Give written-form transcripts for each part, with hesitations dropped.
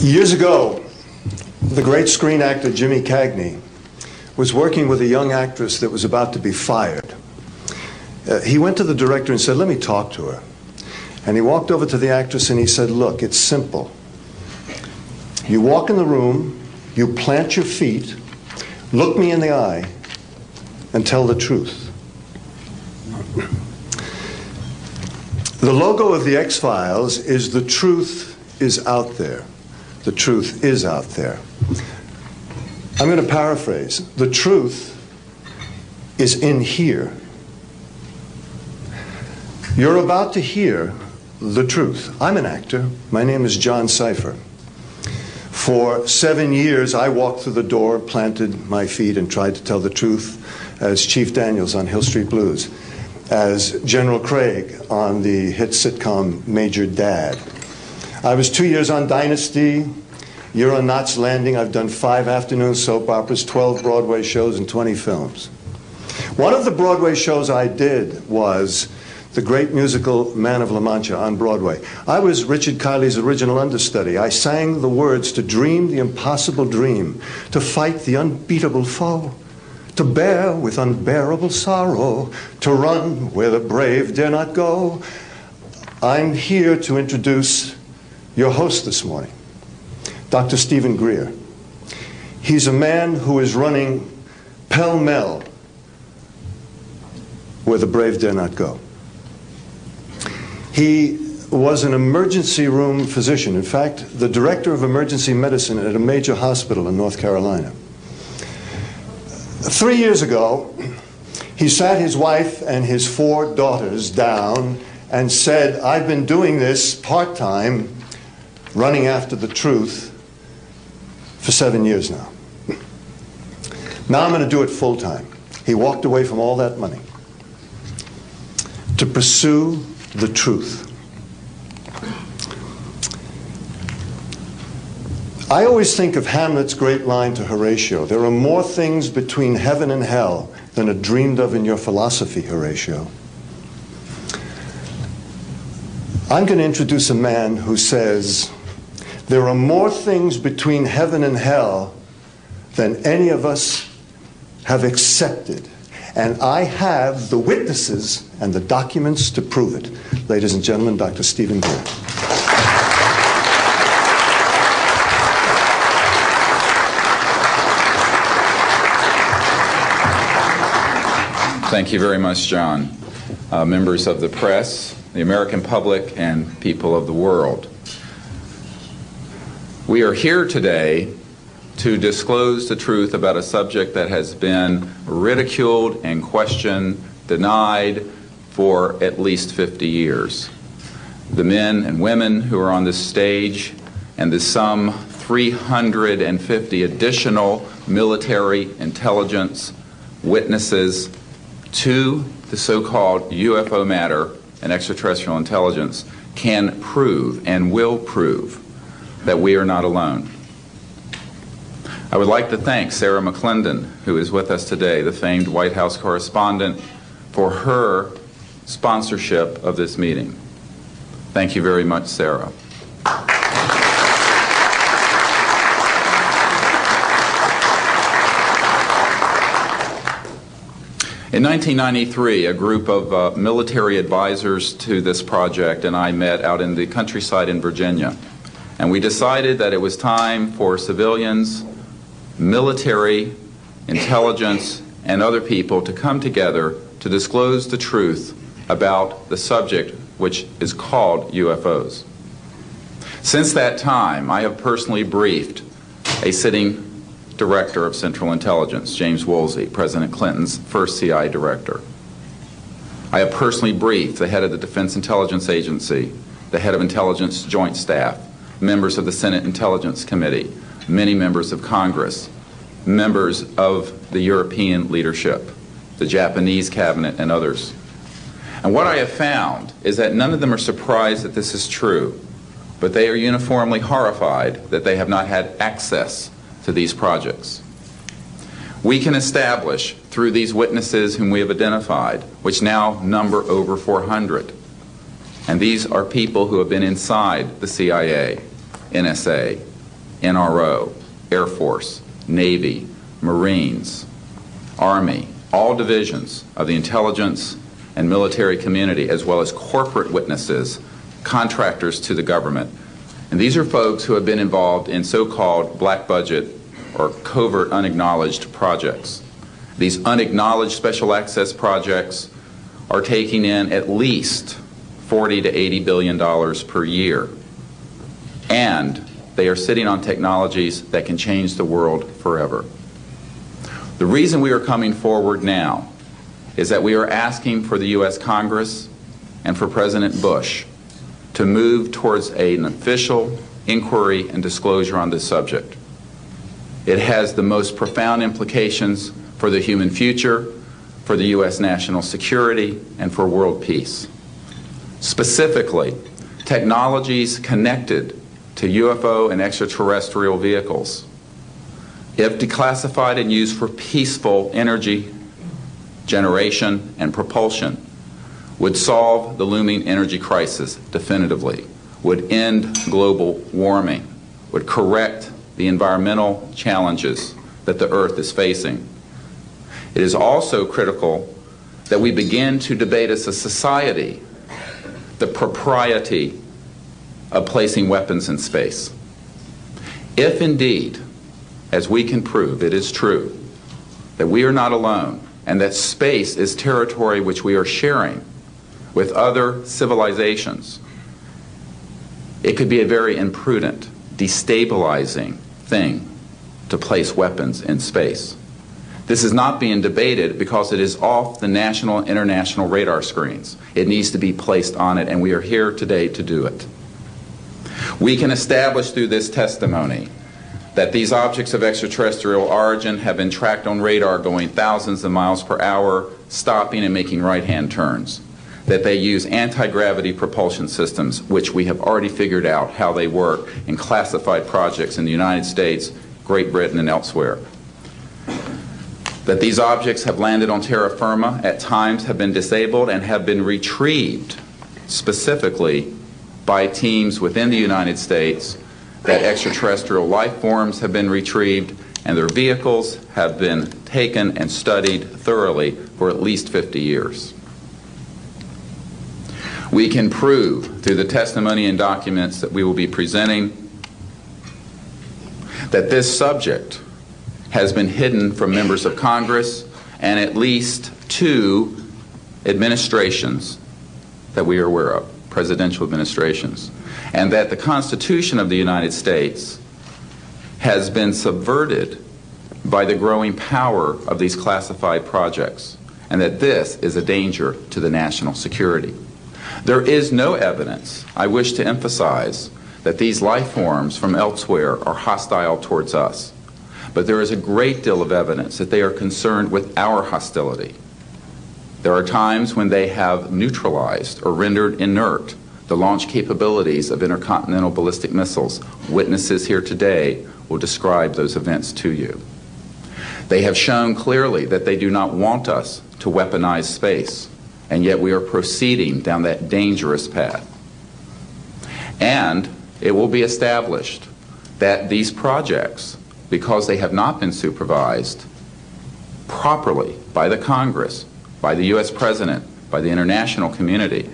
Years ago, the great screen actor Jimmy Cagney was working with a young actress that was about to be fired. He went to the director and said, "Let me talk to her." And he walked over to the actress and he said, "Look, it's simple. You walk in the room, you plant your feet, look me in the eye, and tell the truth." The logo of the X-Files is "The truth is out there." The truth is out there. I'm going to paraphrase. The truth is in here. You're about to hear the truth. I'm an actor. My name is John Cipher. For 7 years, I walked through the door, planted my feet, and tried to tell the truth as Chief Daniels on Hill Street Blues, as General Craig on the hit sitcom Major Dad. I was 2 years on Dynasty. You're on Knots Landing. I've done 5 afternoon soap operas, 12 Broadway shows, and 20 films. One of the Broadway shows I did was the great musical Man of La Mancha on Broadway. I was Richard Kiley's original understudy. I sang the words to dream the impossible dream, to fight the unbeatable foe, to bear with unbearable sorrow, to run where the brave dare not go. I'm here to introduce your host this morning, Dr. Stephen Greer. He's a man who is running pell-mell where the brave dare not go. He was an emergency room physician. In fact, the director of emergency medicine at a major hospital in North Carolina. 3 years ago, he sat his wife and his 4 daughters down and said, "I've been doing this part-time, running after the truth, for 7 years now. Now I'm going to do it full-time." He walked away from all that money to pursue the truth. I always think of Hamlet's great line to Horatio, "There are more things between heaven and hell than are dreamed of in your philosophy, Horatio." I'm going to introduce a man who says, there are more things between heaven and hell than any of us have accepted. And I have the witnesses and the documents to prove it. Ladies and gentlemen, Dr. Stephen Greer. Thank you very much, John. Members of the press, the American public, and people of the world. We are here today to disclose the truth about a subject that has been ridiculed and questioned, denied for at least 50 years. The men and women who are on this stage and the some 350 additional military intelligence witnesses to the so-called UFO matter and extraterrestrial intelligence can prove and will prove that we are not alone. I would like to thank Sarah McClendon, who is with us today, the famed White House correspondent, for her sponsorship of this meeting. Thank you very much, Sarah. In 1993, a group of military advisors to this project and I met out in the countryside in Virginia. And we decided that it was time for civilians, military, intelligence, and other people to come together to disclose the truth about the subject which is called UFOs. Since that time, I have personally briefed a sitting director of Central Intelligence, James Woolsey, President Clinton's first CIA director. I have personally briefed the head of the Defense Intelligence Agency, the head of Intelligence Joint Staff, members of the Senate Intelligence Committee, many members of Congress, members of the European leadership, the Japanese cabinet, and others. And what I have found is that none of them are surprised that this is true, but they are uniformly horrified that they have not had access to these projects. We can establish through these witnesses whom we have identified, which now number over 400, and these are people who have been inside the CIA, NSA, NRO, Air Force, Navy, Marines, Army, all divisions of the intelligence and military community, as well as corporate witnesses, contractors to the government. And these are folks who have been involved in so-called black budget or covert unacknowledged projects. These unacknowledged special access projects are taking in at least $40 to $80 billion per year. And they are sitting on technologies that can change the world forever. The reason we are coming forward now is that we are asking for the U.S. Congress and for President Bush to move towards an official inquiry and disclosure on this subject. It has the most profound implications for the human future, for the U.S. national security, and for world peace. Specifically, technologies connected to UFO and extraterrestrial vehicles, if declassified and used for peaceful energy generation and propulsion, would solve the looming energy crisis definitively, would end global warming, would correct the environmental challenges that the Earth is facing. It is also critical that we begin to debate as a society the propriety of placing weapons in space. If indeed, as we can prove, it is true that we are not alone and that space is territory which we are sharing with other civilizations, it could be a very imprudent, destabilizing thing to place weapons in space. This is not being debated because it is off the national and international radar screens. It needs to be placed on it, and we are here today to do it. We can establish through this testimony that these objects of extraterrestrial origin have been tracked on radar going thousands of miles per hour, stopping and making right-hand turns, that they use anti-gravity propulsion systems, which we have already figured out how they work in classified projects in the United States, Great Britain, and elsewhere. That these objects have landed on terra firma, at times have been disabled, and have been retrieved specifically by teams within the United States, that extraterrestrial life forms have been retrieved, and their vehicles have been taken and studied thoroughly for at least 50 years. We can prove through the testimony and documents that we will be presenting that this subject has been hidden from members of Congress and at least 2 administrations that we are aware of, presidential administrations, and that the Constitution of the United States has been subverted by the growing power of these classified projects, and that this is a danger to the national security. There is no evidence, I wish to emphasize, that these life forms from elsewhere are hostile towards us. But there is a great deal of evidence that they are concerned with our hostility. There are times when they have neutralized or rendered inert the launch capabilities of intercontinental ballistic missiles. Witnesses here today will describe those events to you. They have shown clearly that they do not want us to weaponize space, and yet we are proceeding down that dangerous path. And it will be established that these projects, because they have not been supervised properly by the Congress, by the U.S. President, by the international community,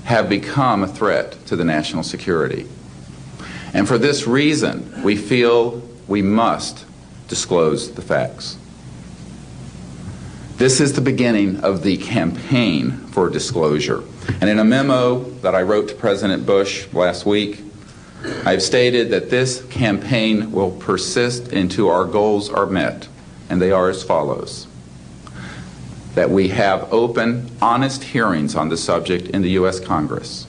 have become a threat to the national security. And for this reason, we feel we must disclose the facts. This is the beginning of the campaign for disclosure. And in a memo that I wrote to President Bush last week, I've stated that this campaign will persist until our goals are met, and they are as follows: that we have open, honest hearings on the subject in the U.S. Congress,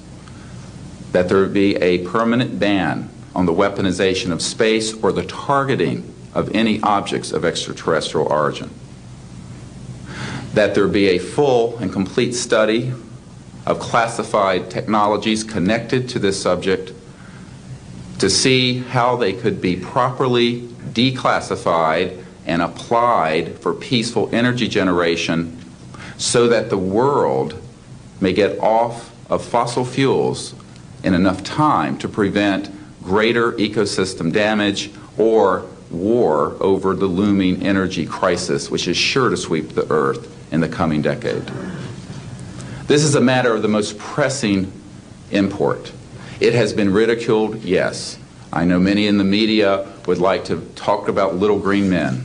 that there be a permanent ban on the weaponization of space or the targeting of any objects of extraterrestrial origin, that there be a full and complete study of classified technologies connected to this subject to see how they could be properly declassified and applied for peaceful energy generation so that the world may get off of fossil fuels in enough time to prevent greater ecosystem damage or war over the looming energy crisis, which is sure to sweep the Earth in the coming decade. This is a matter of the most pressing import. It has been ridiculed, yes. I know many in the media would like to talk about little green men.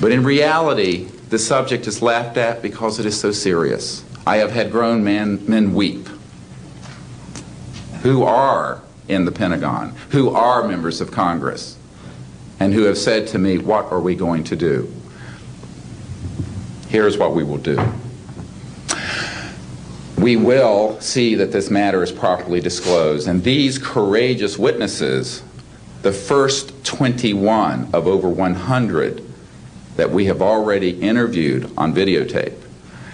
But in reality, the subject is laughed at because it is so serious. I have had grown men weep who are in the Pentagon, who are members of Congress, and who have said to me, what are we going to do? Here's what we will do. We will see that this matter is properly disclosed, and these courageous witnesses, the first 21 of over 100 that we have already interviewed on videotape,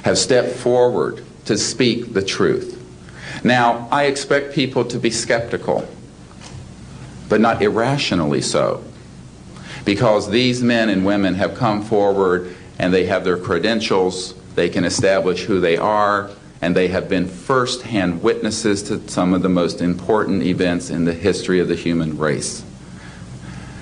have stepped forward to speak the truth. Now, I expect people to be skeptical, but not irrationally so, because these men and women have come forward and they have their credentials, they can establish who they are, and they have been first-hand witnesses to some of the most important events in the history of the human race.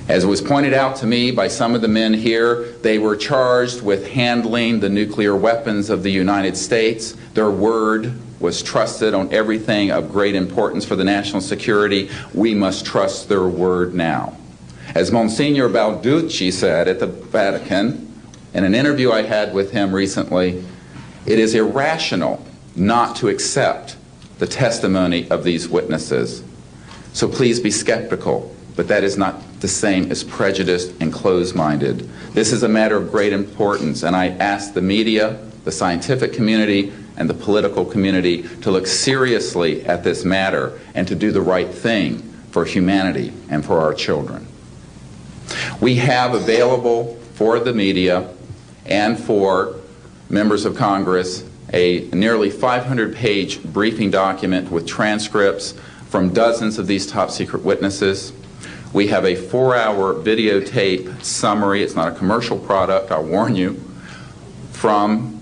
As was pointed out to me by some of the men here, they were charged with handling the nuclear weapons of the United States. Their word was trusted on everything of great importance for the national security. We must trust their word now. As Monsignor Balducci said at the Vatican, in an interview I had with him recently, it is irrational not to accept the testimony of these witnesses. So please be skeptical, but that is not the same as prejudiced and closed-minded. This is a matter of great importance, and I ask the media, the scientific community, and the political community to look seriously at this matter and to do the right thing for humanity and for our children. We have available for the media and for members of Congress a nearly 500-page briefing document with transcripts from dozens of these top-secret witnesses. We have a 4-hour videotape summary. It's not a commercial product, I'll warn you, from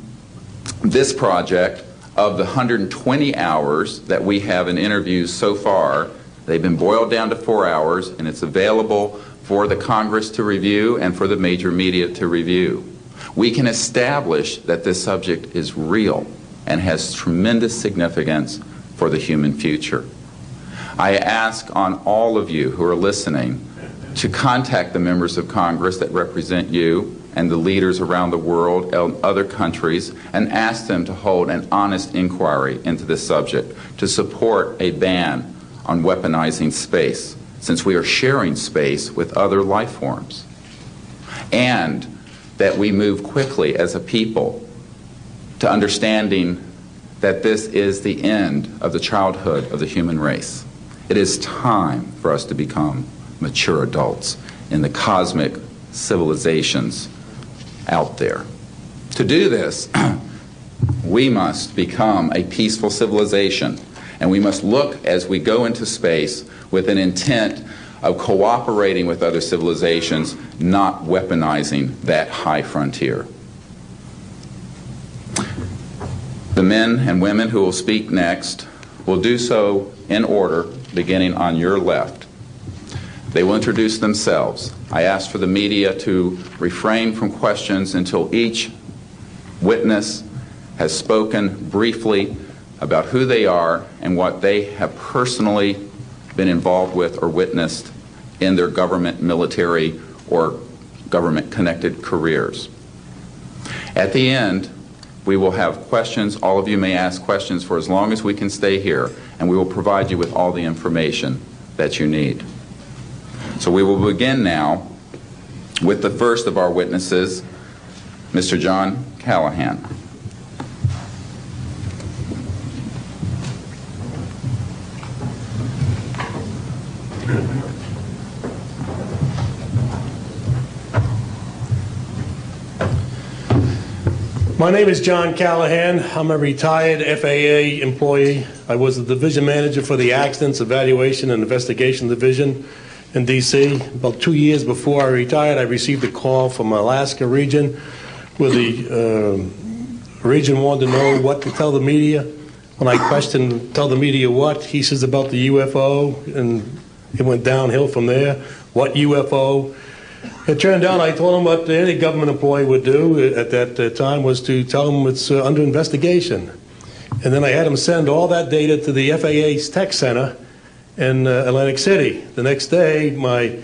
this project of the 120 hours that we have in interviews so far. They've been boiled down to 4 hours, and it's available for the Congress to review and for the major media to review. We can establish that this subject is real and has tremendous significance for the human future. I ask on all of you who are listening to contact the members of Congress that represent you and the leaders around the world and other countries and ask them to hold an honest inquiry into this subject to support a ban on weaponizing space, since we are sharing space with other life forms, and that we move quickly as a people to understanding that this is the end of the childhood of the human race. It is time for us to become mature adults in the cosmic civilizations out there. To do this, we must become a peaceful civilization, and we must look as we go into space with an intent of cooperating with other civilizations, not weaponizing that high frontier. The men and women who will speak next will do so in order, beginning on your left. They will introduce themselves. I ask for the media to refrain from questions until each witness has spoken briefly about who they are and what they have personally been involved with or witnessed in their government, military, or government-connected careers. At the end, we will have questions. All of you may ask questions for as long as we can stay here, and we will provide you with all the information that you need. So we will begin now with the first of our witnesses, Mr. John Callahan. My name is John Callahan. I'm a retired FAA employee. I was the division manager for the Accidents Evaluation and Investigation Division in D.C. About 2 years before I retired, I received a call from Alaska region where the region wanted to know what to tell the media. When I questioned, tell the media what, he says about the UFO and It went downhill from there. What UFO? It turned out I told them what any government employee would do at that time was to tell them it's under investigation. And then I had them send all that data to the FAA's tech center in Atlantic City. The next day, my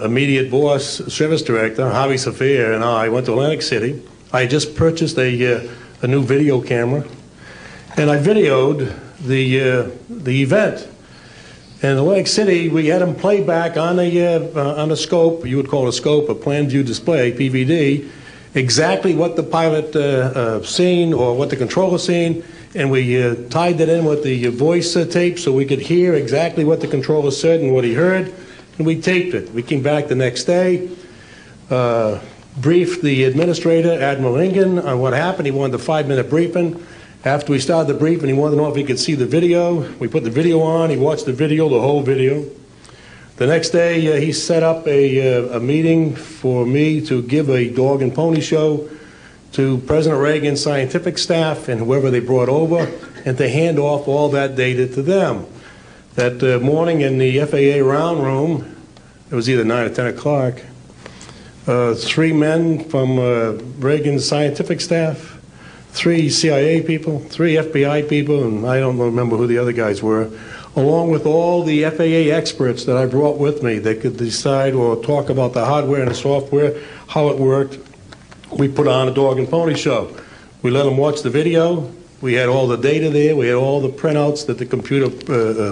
immediate boss, service director, Javi Safir, and I went to Atlantic City. I had just purchased a new video camera, and I videoed the event. In Atlantic City, we had them play back on a scope, you would call it a scope, a plan view display, PVD, exactly what the pilot seen or what the controller seen, and we tied that in with the voice tape so we could hear exactly what the controller said and what he heard, and we taped it. We came back the next day, briefed the administrator, Admiral Ingen, on what happened. He wanted a 5-minute briefing. After we started the briefing, he wanted to know if he could see the video. We put the video on. He watched the video, the whole video. The next day, he set up a meeting for me to give a dog and pony show to President Reagan's scientific staff and whoever they brought over, and to hand off all that data to them. That morning in the FAA round room, it was either 9 or 10 o'clock, 3 men from Reagan's scientific staff, 3 CIA people, 3 FBI people, and I don't remember who the other guys were, along with all the FAA experts that I brought with me that could decide or talk about the hardware and the software, how it worked. We put on a dog and pony show. We let them watch the video. We had all the data there. We had all the printouts that the computer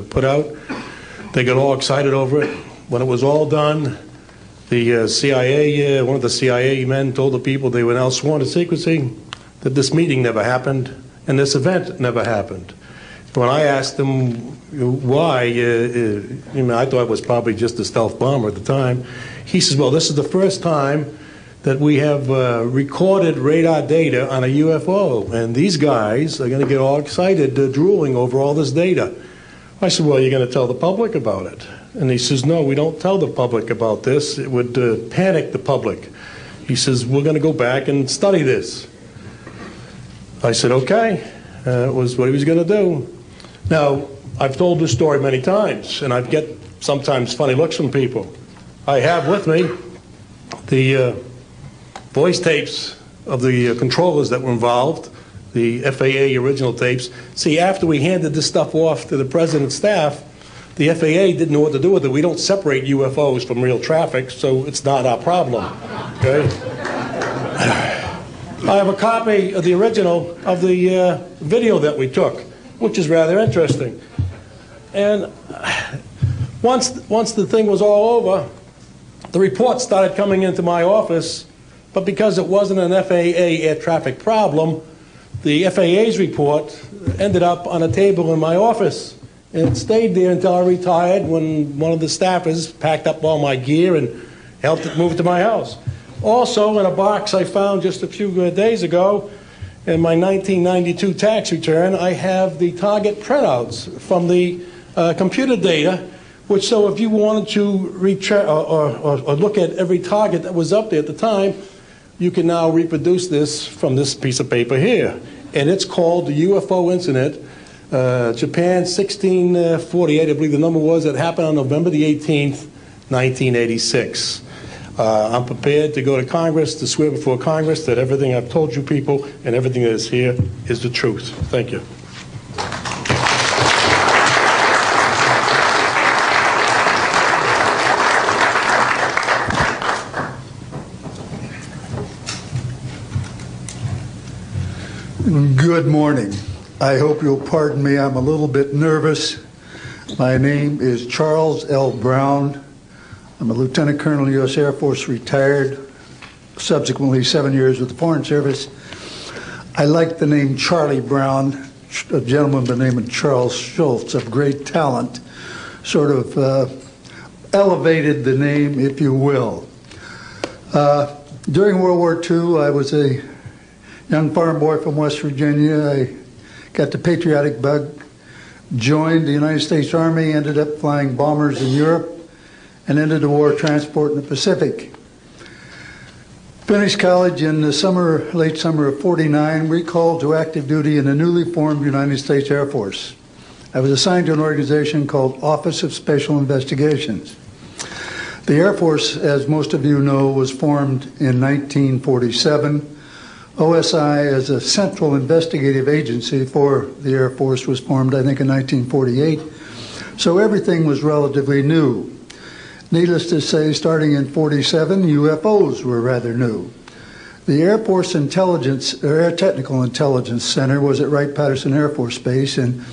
put out. They got all excited over it. When it was all done, the CIA, one of the CIA men told the people they were now sworn to secrecy, that this meeting never happened and this event never happened. When I asked him why, I thought it was probably just a stealth bomber at the time, he says, well, this is the first time that we have recorded radar data on a UFO, and these guys are going to get all excited, drooling over all this data. I said, well, you're going to tell the public about it? And he says, no, we don't tell the public about this. It would panic the public. He says, we're going to go back and study this. I said, okay. It was what he was going to do. Now, I've told this story many times, and I get sometimes funny looks from people. I have with me the voice tapes of the controllers that were involved, the FAA original tapes. See, after we handed this stuff off to the president's staff, the FAA didn't know what to do with it. We don't separate UFOs from real traffic, so it's not our problem. Okay? I have a copy of the original of the video that we took, which is rather interesting. And once the thing was all over, the reports started coming into my office, but because it wasn't an FAA air traffic problem, the FAA's report ended up on a table in my office. And it stayed there until I retired, when one of the staffers packed up all my gear and helped it move to my house. Also, in a box I found just a few days ago, in my 1992 tax return, I have the target printouts from the computer data, which, so if you wanted to or look at every target that was up there at the time, you can now reproduce this from this piece of paper here. And it's called the UFO incident, Japan 1648, I believe the number was, that happened on November the 18th, 1986. I'm prepared to go to Congress to swear before Congress that everything I've told you people and everything that is here is the truth. Thank you. Good morning. I hope you'll pardon me. I'm a little bit nervous. My name is Charles L. Brown. I'm a Lieutenant Colonel, U.S. Air Force, retired, subsequently 7 years with the Foreign Service. I like the name Charlie Brown, a gentleman by the name of Charles Schultz, of great talent, sort of elevated the name, if you will. During World War II, I was a young farm boy from West Virginia. I got the patriotic bug, joined the United States Army, ended up flying bombers in Europe, and ended the war transport in the Pacific. Finished college in the late summer of '49, recalled to active duty in the newly formed United States Air Force. I was assigned to an organization called Office of Special Investigations. The Air Force, as most of you know, was formed in 1947. OSI, as a central investigative agency for the Air Force, was formed, I think, in 1948. So everything was relatively new. Needless to say, starting in 47, UFOs were rather new. The Air Force Intelligence, or Air Technical Intelligence Center was at Wright-Patterson Air Force Base, and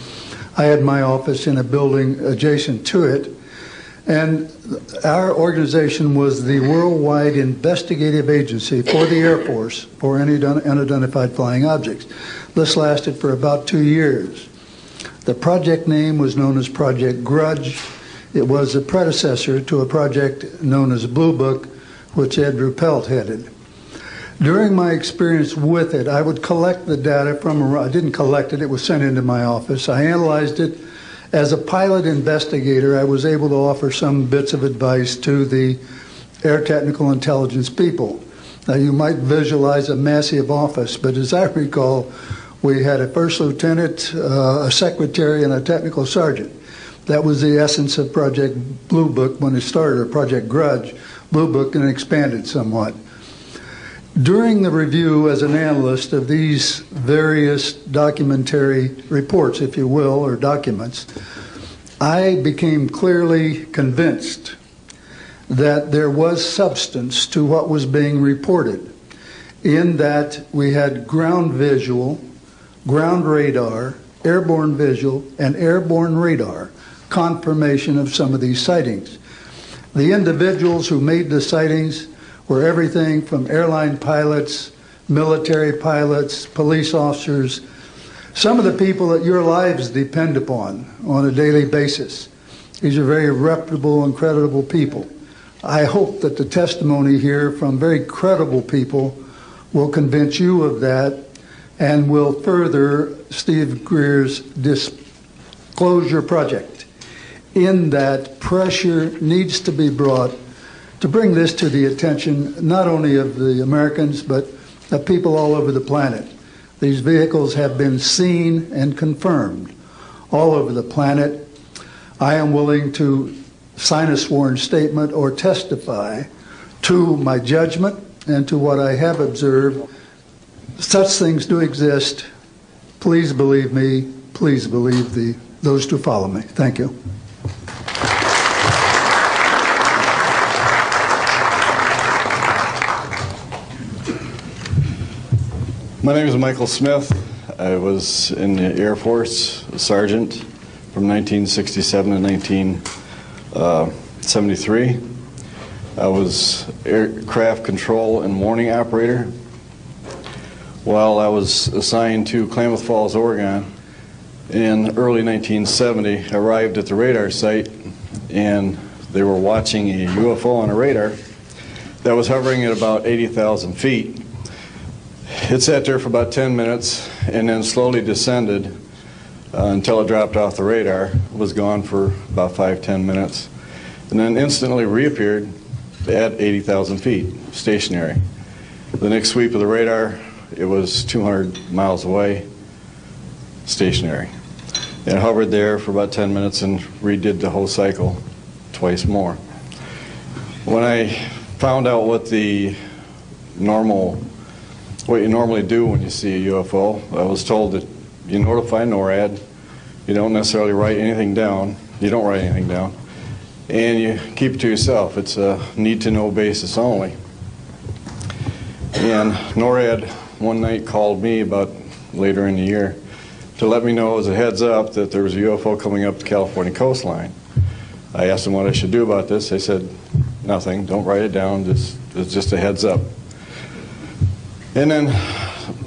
I had my office in a building adjacent to it. And our organization was the worldwide investigative agency for the Air Force for any unidentified flying objects. This lasted for about 2 years. The project name was known as Project Grudge. It was a predecessor to a project known as Blue Book, which Ed Ruppelt headed. During my experience with it, I would collect the data from, I didn't collect it, it was sent into my office. I analyzed it. As a pilot investigator, I was able to offer some bits of advice to the Air Technical Intelligence people. Now, you might visualize a massive office, but as I recall, we had a first lieutenant, a secretary, and a technical sergeant. That was the essence of Project Blue Book when it started, or Project Grudge, Blue Book, and expanded somewhat. During the review as an analyst of these various documentary reports, if you will, or documents, I became clearly convinced that there was substance to what was being reported, in that we had ground visual, ground radar, airborne visual, and airborne radar confirmation of some of these sightings. The individuals who made the sightings were everything from airline pilots, military pilots, police officers, some of the people that your lives depend upon on a daily basis. These are very reputable and credible people. I hope that the testimony here from very credible people will convince you of that and will further Steve Greer's disclosure project, in that pressure needs to be brought to bring this to the attention not only of the Americans, but of people all over the planet. These vehicles have been seen and confirmed all over the planet. I am willing to sign a sworn statement or testify to my judgment and to what I have observed. Such things do exist. Please believe me. Please believe those who follow me. Thank you. My name is Michael Smith. I was in the Air Force, a sergeant from 1967 to 1973. I was aircraft control and warning operator. While I was assigned to Klamath Falls, Oregon, in early 1970, I arrived at the radar site, and they were watching a UFO on a radar that was hovering at about 80,000 feet. It sat there for about 10 minutes and then slowly descended until it dropped off the radar. It was gone for about 5-10 minutes, and then instantly reappeared at 80,000 feet, stationary. The next sweep of the radar, it was 200 miles away, stationary. It hovered there for about 10 minutes and redid the whole cycle twice more. When I found out what you normally do when you see a UFO, I was told that you notify NORAD, you don't necessarily write anything down, you don't write anything down, and you keep it to yourself. It's a need-to-know basis only. And NORAD one night called me about later in the year to let me know as a heads up that there was a UFO coming up the California coastline. I asked them what I should do about this. They said, nothing, don't write it down, it's just a heads up. And then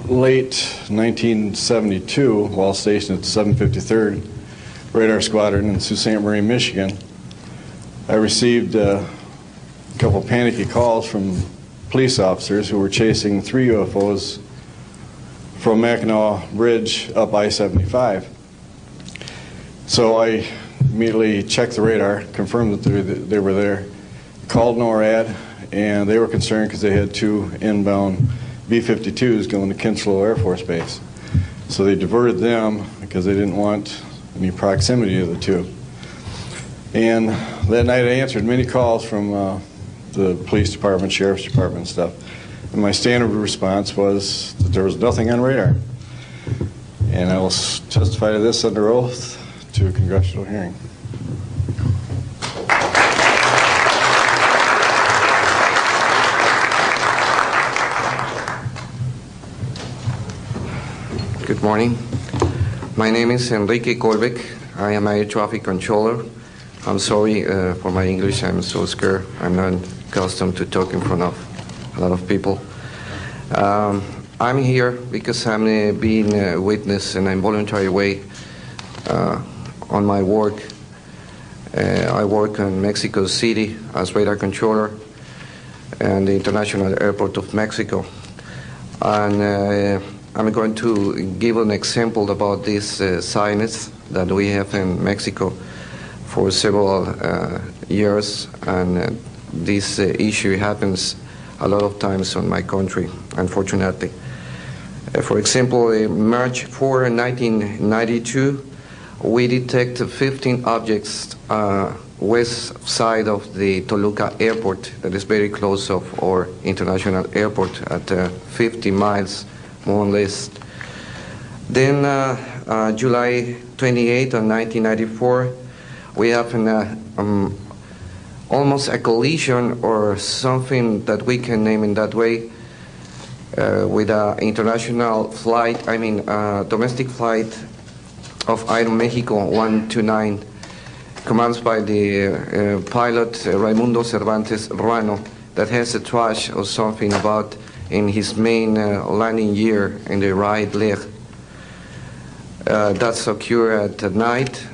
late 1972, while stationed at the 753rd Radar Squadron in Sault Ste. Marie, Michigan, I received a couple panicky calls from police officers who were chasing 3 UFOs from Mackinac Bridge up I-75. So I immediately checked the radar, confirmed that they were there, called NORAD, and they were concerned because they had 2 inbound B-52s going to Kinslow Air Force Base. So they diverted them because they didn't want any proximity of the two. And that night I answered many calls from the police department, sheriff's department and stuff. And my standard response was that there was nothing on radar. And I will testify to this under oath to a congressional hearing. Good morning. My name is Enrique Colbeck. I am a air traffic controller. I'm sorry for my English. I'm so scared. I'm not accustomed to talk in front of a lot of people. I'm here because I'm being a witness in an involuntary way on my work. I work in Mexico City as radar controller and the International Airport of Mexico. And I'm going to give an example about this silence that we have in Mexico for several years, and this issue happens a lot of times in my country, unfortunately. For example, in March 4, 1992, we detected 15 objects west side of the Toluca airport, that is very close of our international airport at 50 miles more or less. Then July 28 of 1994, we have almost a collision or something that we can name in that way with an international flight, domestic flight of Aeromexico 129, commanded by the pilot Raimundo Cervantes Ruano, that has a trash or something about in his main landing gear in the right leg. That's occurred at night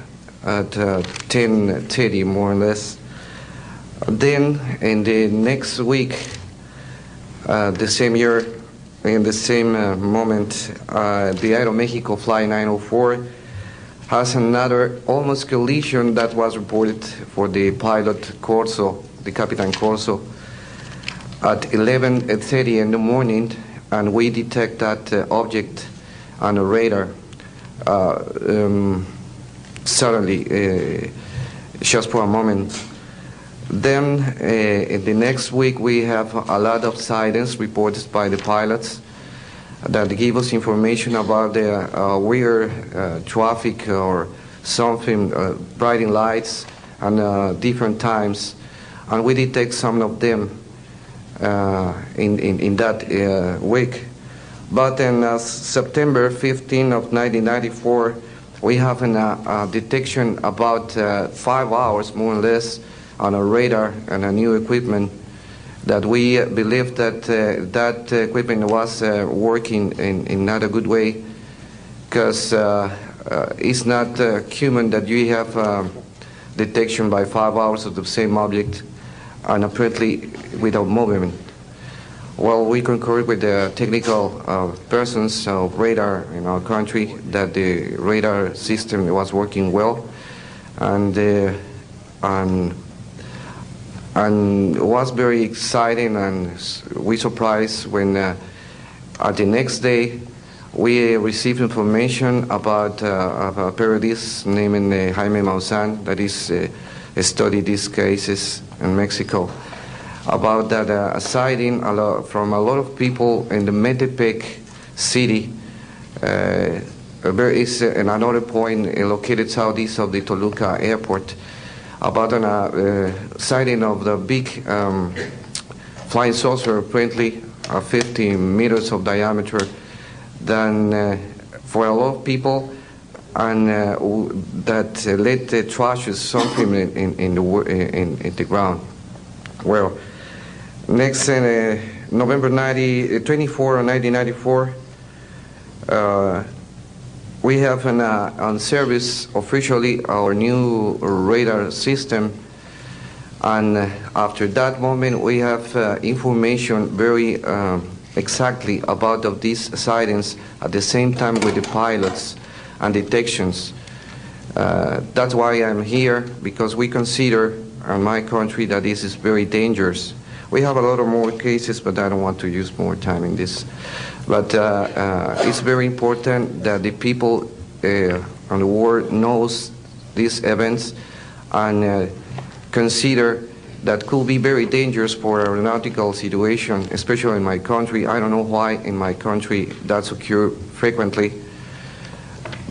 at 10:30 more or less. Then in the next week, the same year, in the same moment, the Aeromexico Flight 904 has another almost collision that was reported for the pilot Corso, the Capitan Corso, at 11:30 in the morning, and we detect that object on a radar. Suddenly, just for a moment. Then in the next week we have a lot of sightings reported by the pilots that give us information about the weird traffic or something, brighting lights and different times, and we detect some of them in that week. But in September 15 of 1994, we have a detection about 5 hours more or less on a radar and a new equipment that we believe that that equipment was working in not a good way, because it's not human that you have detection by 5 hours of the same object and apparently without movement. Well, we concur with the technical persons of radar in our country that the radar system was working well, and was very exciting, and we surprised when at the next day we received information about a periodist named Jaime Maussan that is studied these cases in Mexico, about that a sighting from a lot of people in the Metepec city. There is another point located southeast of the Toluca airport, about a sighting of the big flying saucer, apparently 50 meters of diameter, then for a lot of people, and that led the trash is something in the ground. Well, next, November 24, 1994, we have on service officially our new radar system, and after that moment we have information very exactly about of these sightings at the same time with the pilots and detections. That's why I'm here, because we consider in my country that this is very dangerous. We have a lot of more cases, but I don't want to use more time in this. But it's very important that the people and the world knows these events and consider that could be very dangerous for aeronautical situation, especially in my country. I don't know why in my country that's occur frequently,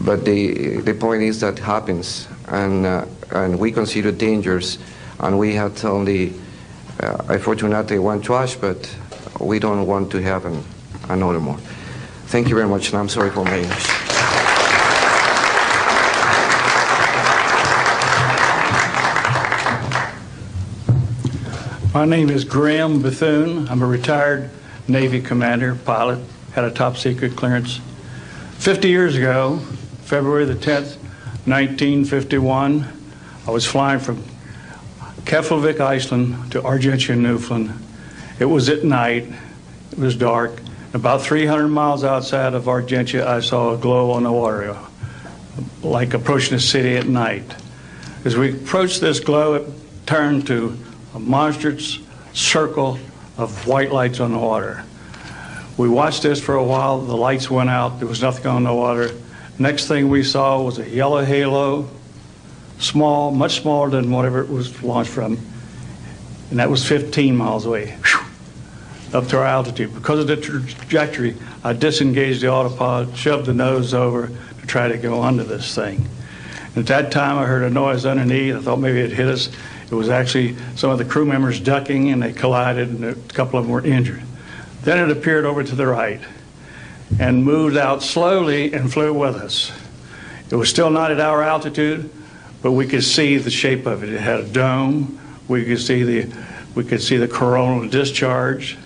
but the point is that happens, and we consider dangerous, and we had only, unfortunately, one crash, but we don't want to have another more. Thank you very much, and I'm sorry for my English. My name is Graham Bethune. I'm a retired Navy commander, pilot, had a top secret clearance. 50 years ago, February the 10th, 1951, I was flying from Keflavik, Iceland to Argentia, Newfoundland. It was at night, it was dark. About 300 miles outside of Argentia, I saw a glow on the water, like approaching the city at night. As we approached this glow, it turned to a monstrous circle of white lights on the water. We watched this for a while. The lights went out. There was nothing on the water. Next thing we saw was a yellow halo, small, much smaller than whatever it was launched from, and that was 15 miles away, up to our altitude. Because of the trajectory, I disengaged the autopilot, shoved the nose over to try to go under this thing. And at that time, I heard a noise underneath. I thought maybe it hit us. It was actually some of the crew members ducking, and they collided, and a couple of them were injured. Then it appeared over to the right and moved out slowly and flew with us. It was still not at our altitude, but we could see the shape of it. It had a dome. We could see the coronal discharge.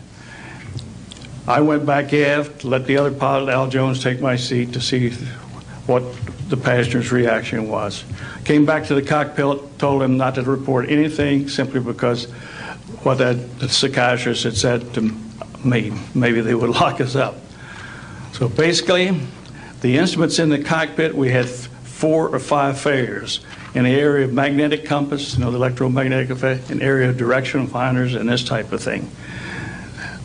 I went back aft, let the other pilot, Al Jones, take my seat to see what the passenger's reaction was. Came back to the cockpit, told him not to report anything simply because what the psychiatrist had said to me, maybe they would lock us up. So basically, the instruments in the cockpit, we had 4 or 5 failures. In the area of magnetic compass, the electromagnetic effect, in area of direction finders, and this type of thing.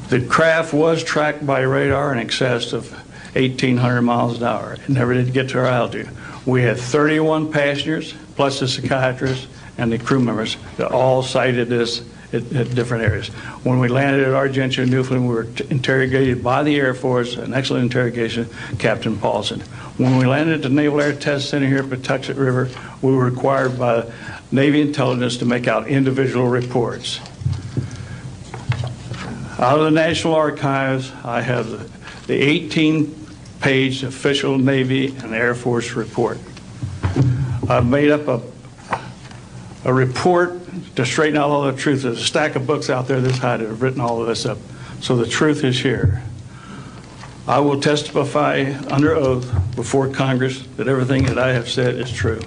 The craft was tracked by radar in excess of 1,800 miles an hour. It never did get to our altitude. We had 31 passengers, plus the psychiatrist and the crew members that all cited this at different areas. When we landed at Argentia, Newfoundland, we were interrogated by the Air Force, an excellent interrogation, Captain Paulson. When we landed at the Naval Air Test Center here at Patuxent River, we were required by Navy intelligence to make out individual reports. Out of the National Archives, I have the 18-page official Navy and Air Force report. I've made up a report to straighten out all the truth. There's a stack of books out there this high that have written all of this up. So the truth is here. I will testify under oath before Congress that everything that I have said is true.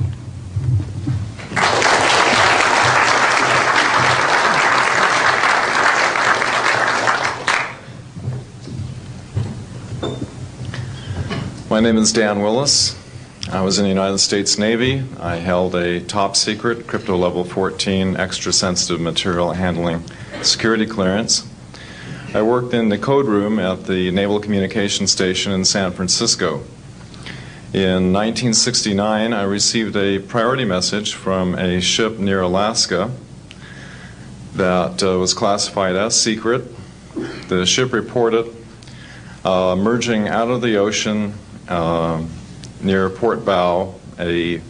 My name is Dan Willis. I was in the United States Navy. I held a top secret, crypto level 14, extra sensitive material handling security clearance. I worked in the code room at the Naval Communications Station in San Francisco. In 1969, I received a priority message from a ship near Alaska that was classified as secret. The ship reported emerging out of the ocean near Port Bow, a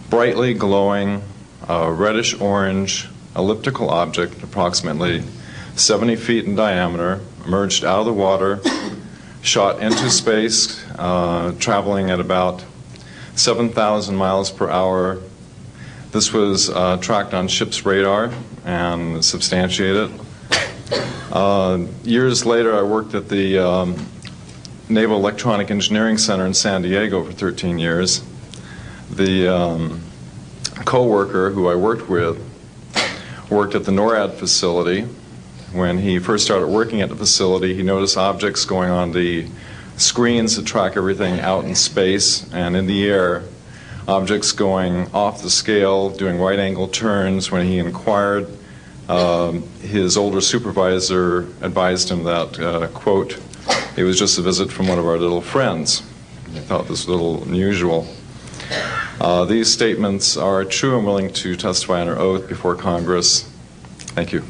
brightly glowing reddish-orange elliptical object, approximately 70 feet in diameter, emerged out of the water, shot into space, traveling at about 7,000 miles per hour. This was tracked on ship's radar and substantiated. Years later, I worked at the Naval Electronic Engineering Center in San Diego for 13 years. The co-worker who I worked with worked at the NORAD facility. When he first started working at the facility, he noticed objects going on the screens that track everything out in space and in the air, objects going off the scale, doing right-angle turns. When he inquired, his older supervisor advised him that, quote, it was just a visit from one of our little friends. I thought this was a little unusual. These statements are true and willing to testify under oath before Congress. Thank you.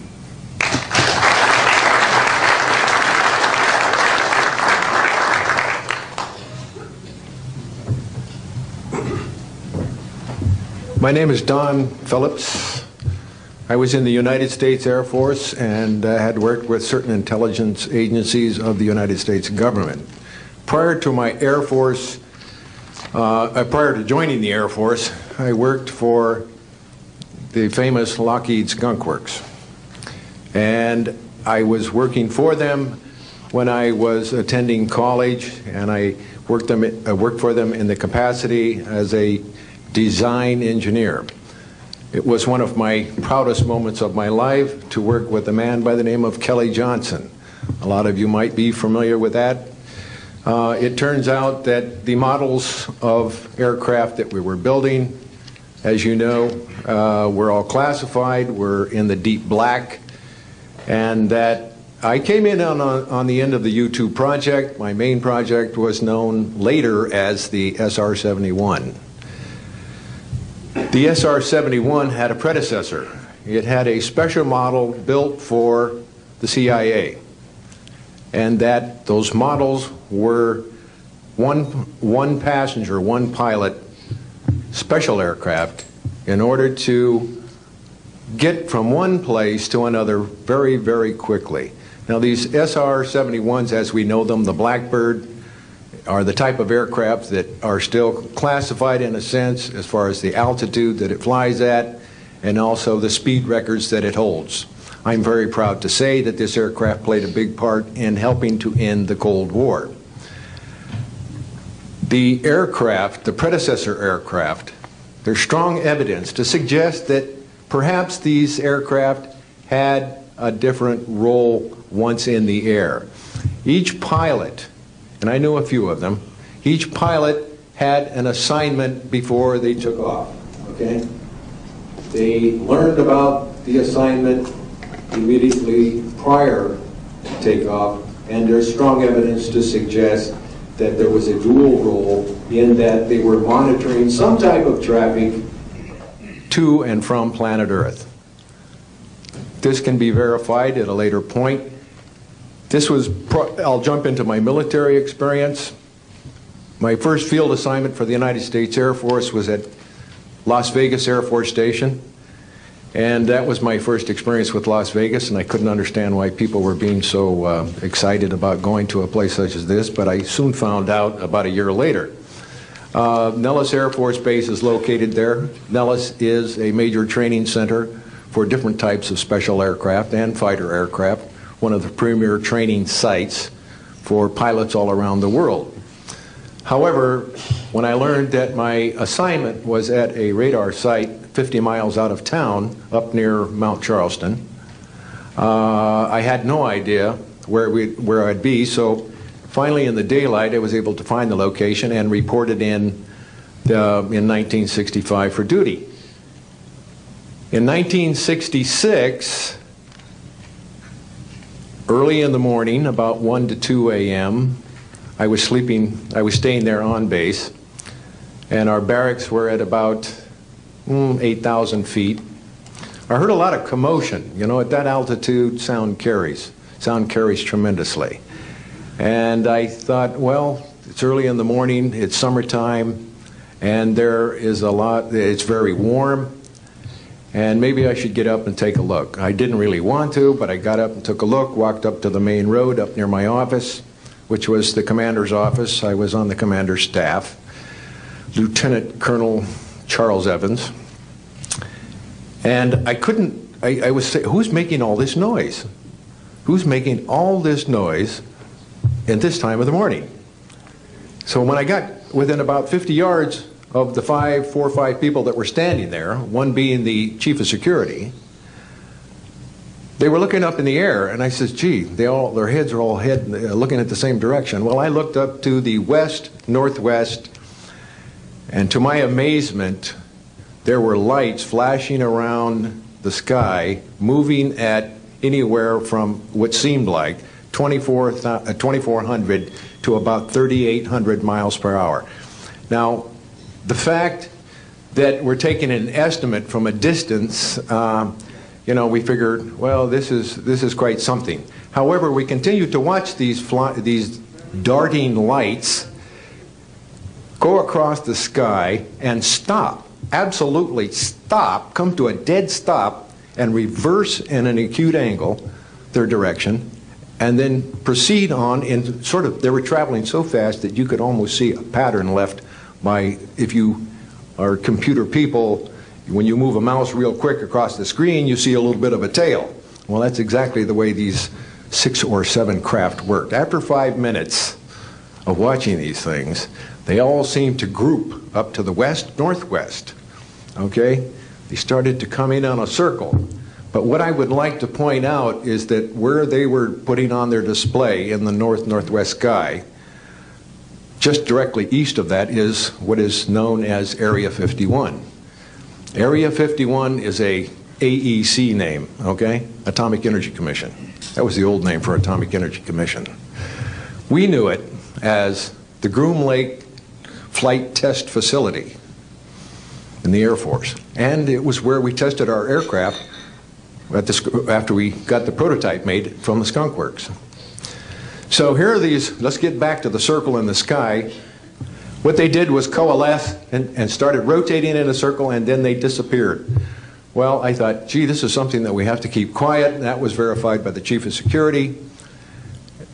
My name is Don Phillips. I was in the United States Air Force and had worked with certain intelligence agencies of the United States government. Prior to my Air Force, prior to joining the Air Force, I worked for the famous Lockheed Skunk Works. And I was working for them when I was attending college, and I worked for them in the capacity as a design engineer. It was one of my proudest moments of my life to work with a man by the name of Kelly Johnson. A lot of you might be familiar with that. It turns out that the models of aircraft that we were building, as you know, were all classified, were in the deep black, and that I came in on the end of the U-2 project. My main project was known later as the SR-71. The SR-71 had a predecessor. It had a special model built for the CIA, and that those models were one passenger, one pilot special aircraft in order to get from one place to another very, very quickly. Now these SR-71s, as we know them, the Blackbird, are the type of aircraft that are still classified in a sense as far as the altitude that it flies at and also the speed records that it holds. I'm very proud to say that this aircraft played a big part in helping to end the Cold War. The aircraft, the predecessor aircraft, there's strong evidence to suggest that perhaps these aircraft had a different role once in the air. Each pilot, and I know a few of them, each pilot had an assignment before they took off, okay? They learned about the assignment immediately prior to takeoff, and there's strong evidence to suggest that there was a dual role in that they were monitoring some type of traffic to and from planet Earth. This can be verified at a later point. I'll jump into my military experience. My first field assignment for the United States Air Force was at Las Vegas Air Force Station. And that was my first experience with Las Vegas, and I couldn't understand why people were being so excited about going to a place such as this, but I soon found out about a year later. Nellis Air Force Base is located there. Nellis is a major training center for different types of special aircraft and fighter aircraft, one of the premier training sites for pilots all around the world. However, when I learned that my assignment was at a radar site 50 miles out of town, up near Mount Charleston, I had no idea where I'd be, so finally in the daylight I was able to find the location and reported in 1965 for duty. In 1966, early in the morning, about 1 to 2 a.m., I was staying there on base, and our barracks were at about 8,000 feet. I heard a lot of commotion. You know, at that altitude, sound carries tremendously. And I thought, well, it's early in the morning, it's summertime, and there is it's very warm, and maybe I should get up and take a look. I didn't really want to, but I got up and took a look, walked up to the main road up near my office, which was the commander's office. I was on the commander's staff, Lieutenant Colonel Charles Evans. And I was saying, who's making all this noise? Who's making all this noise at this time of the morning? So when I got within about 50 yards of the 4 or 5 people that were standing there, one being the chief of security, they were looking up in the air, and I said, gee, their heads are all looking at the same direction. Well, I looked up to the west, northwest, and to my amazement, there were lights flashing around the sky, moving at anywhere from what seemed like 2,400 to about 3,800 miles per hour. Now, the fact that we're taking an estimate from a distance, you know, we figured, well, this is quite something. However, we continued to watch these darting lights go across the sky and stop, absolutely stop, come to a dead stop, and reverse in an acute angle their direction, and then proceed on in sort of, they were traveling so fast that you could almost see a pattern left by, if you are computer people, when you move a mouse real quick across the screen, you see a little bit of a tail. Well, that's exactly the way these 6 or 7 craft worked. After 5 minutes of watching these things, they all seemed to group up to the west, northwest. Okay? They started to come in on a circle. But what I would like to point out is that where they were putting on their display in the north-northwest sky, just directly east of that is what is known as Area 51. Area 51 is a AEC name, okay? Atomic Energy Commission. That was the old name for Atomic Energy Commission. We knew it as the Groom Lake Flight Test Facility in the Air Force. And it was where we tested our aircraft after we got the prototype made from the Skunk Works. So here are these, let's get back to the circle in the sky. What they did was coalesce and started rotating in a circle, and then they disappeared. Well, I thought, gee, this is something that we have to keep quiet, and that was verified by the Chief of Security.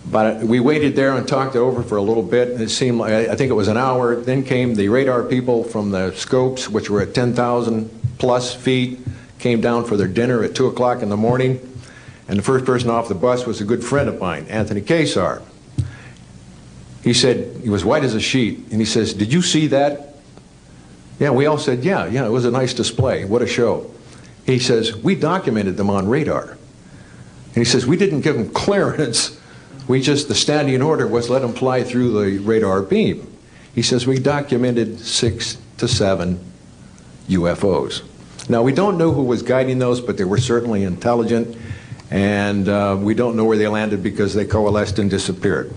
But we waited there and talked it over for a little bit, and it seemed like, I think it was an hour. Then came the radar people from the scopes, which were at 10,000 plus feet, came down for their dinner at 2 o'clock in the morning. And the first person off the bus was a good friend of mine, Anthony Kesar. He said, he was white as a sheet, and he says, did you see that? Yeah, we all said, yeah, it was a nice display. What a show. He says, we documented them on radar. And he says, we didn't give them clearance. We just, the standing order was let them fly through the radar beam. He says, we documented 6 to 7 UFOs. Now, we don't know who was guiding those, but they were certainly intelligent. And we don't know where they landed because they coalesced and disappeared.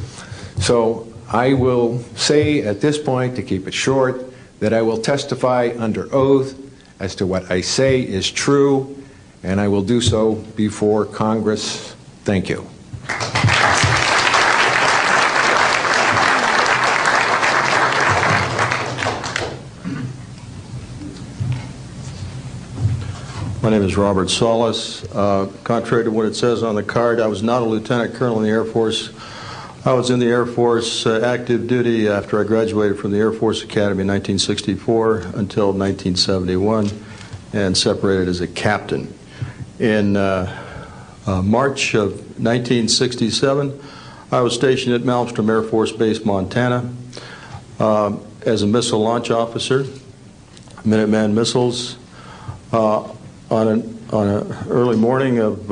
So I will say at this point, to keep it short, that I will testify under oath as to what I say is true, and I will do so before Congress. Thank you. My name is Robert Solis. Contrary to what it says on the card, I was not a lieutenant colonel in the Air Force. I was in the Air Force active duty after I graduated from the Air Force Academy in 1964 until 1971 and separated as a captain. In March of 1967, I was stationed at Malmstrom Air Force Base, Montana, as a missile launch officer, Minuteman missiles. On an early morning of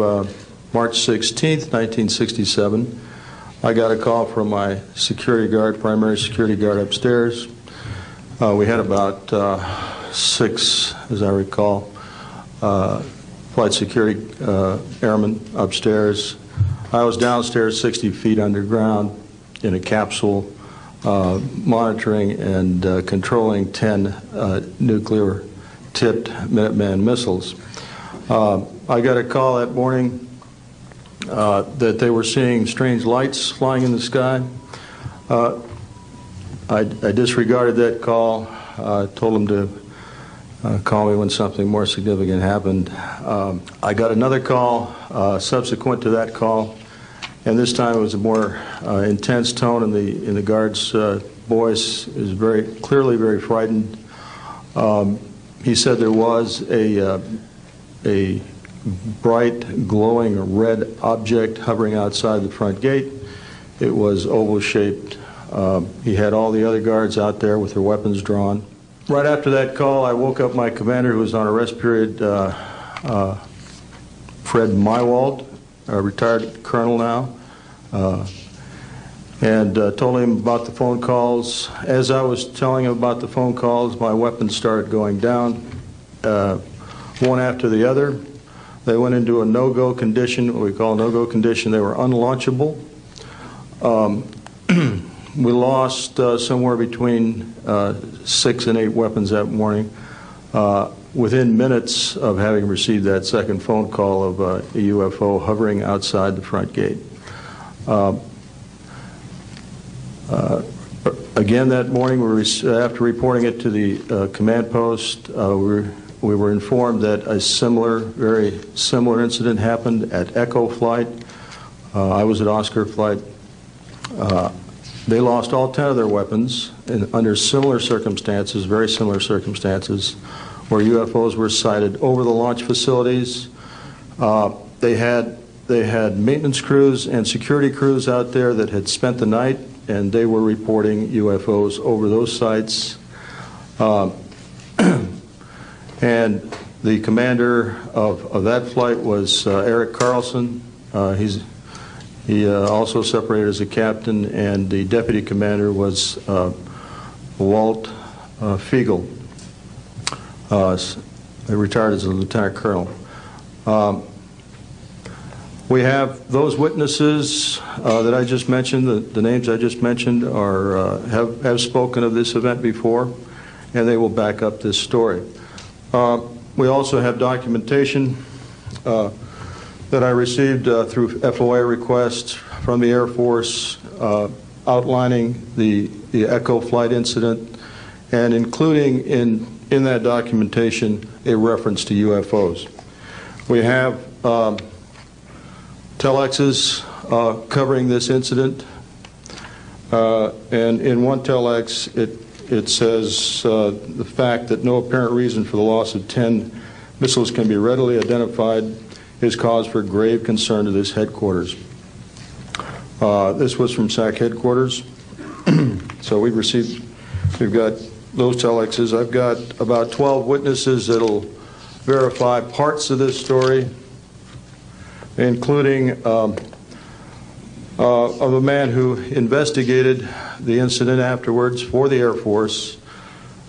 March 16th, 1967, I got a call from my security guard, primary security guard upstairs. We had about 6, as I recall, flight security airmen upstairs. I was downstairs 60 feet underground in a capsule monitoring and controlling 10 nuclear-tipped Minuteman missiles. I got a call that morning that they were seeing strange lights flying in the sky. I disregarded that call, told them to call me when something more significant happened. I got another call subsequent to that call, and this time it was a more intense tone in the guard's voice. It was very clearly very frightened. He said there was a bright, glowing red object hovering outside the front gate. It was oval-shaped. He had all the other guards out there with their weapons drawn. Right after that call, I woke up my commander, who was on a rest period, Fred Mywald, a retired colonel now, and told him about the phone calls. As I was telling him about the phone calls, my weapons started going down, one after the other. They went into a no-go condition, what we call a no-go condition. They were unlaunchable. We lost somewhere between 6 and 8 weapons that morning within minutes of having received that second phone call of a UFO hovering outside the front gate. Again that morning, after reporting it to the command post, we were informed that a very similar incident happened at Echo Flight. I was at Oscar Flight. They lost all 10 of their weapons under similar circumstances, very similar circumstances, where UFOs were sighted over the launch facilities. They had maintenance crews and security crews out there that had spent the night, and they were reporting UFOs over those sites. And the commander of that flight was Eric Carlson. He also separated as a captain, and the deputy commander was Walt Fiegel. He retired as a lieutenant colonel. We have those witnesses that I just mentioned, the names I just mentioned, have spoken of this event before, and they will back up this story. We also have documentation that I received through FOA requests from the Air Force outlining the Echo Flight incident, and including in that documentation a reference to UFOs. We have telexes covering this incident, and in one telex it says the fact that no apparent reason for the loss of 10 missiles can be readily identified is cause for grave concern to this headquarters. This was from SAC headquarters. So we've got those telexes. I've got about 12 witnesses that'll verify parts of this story, including of a man who investigated the incident afterwards for the Air Force,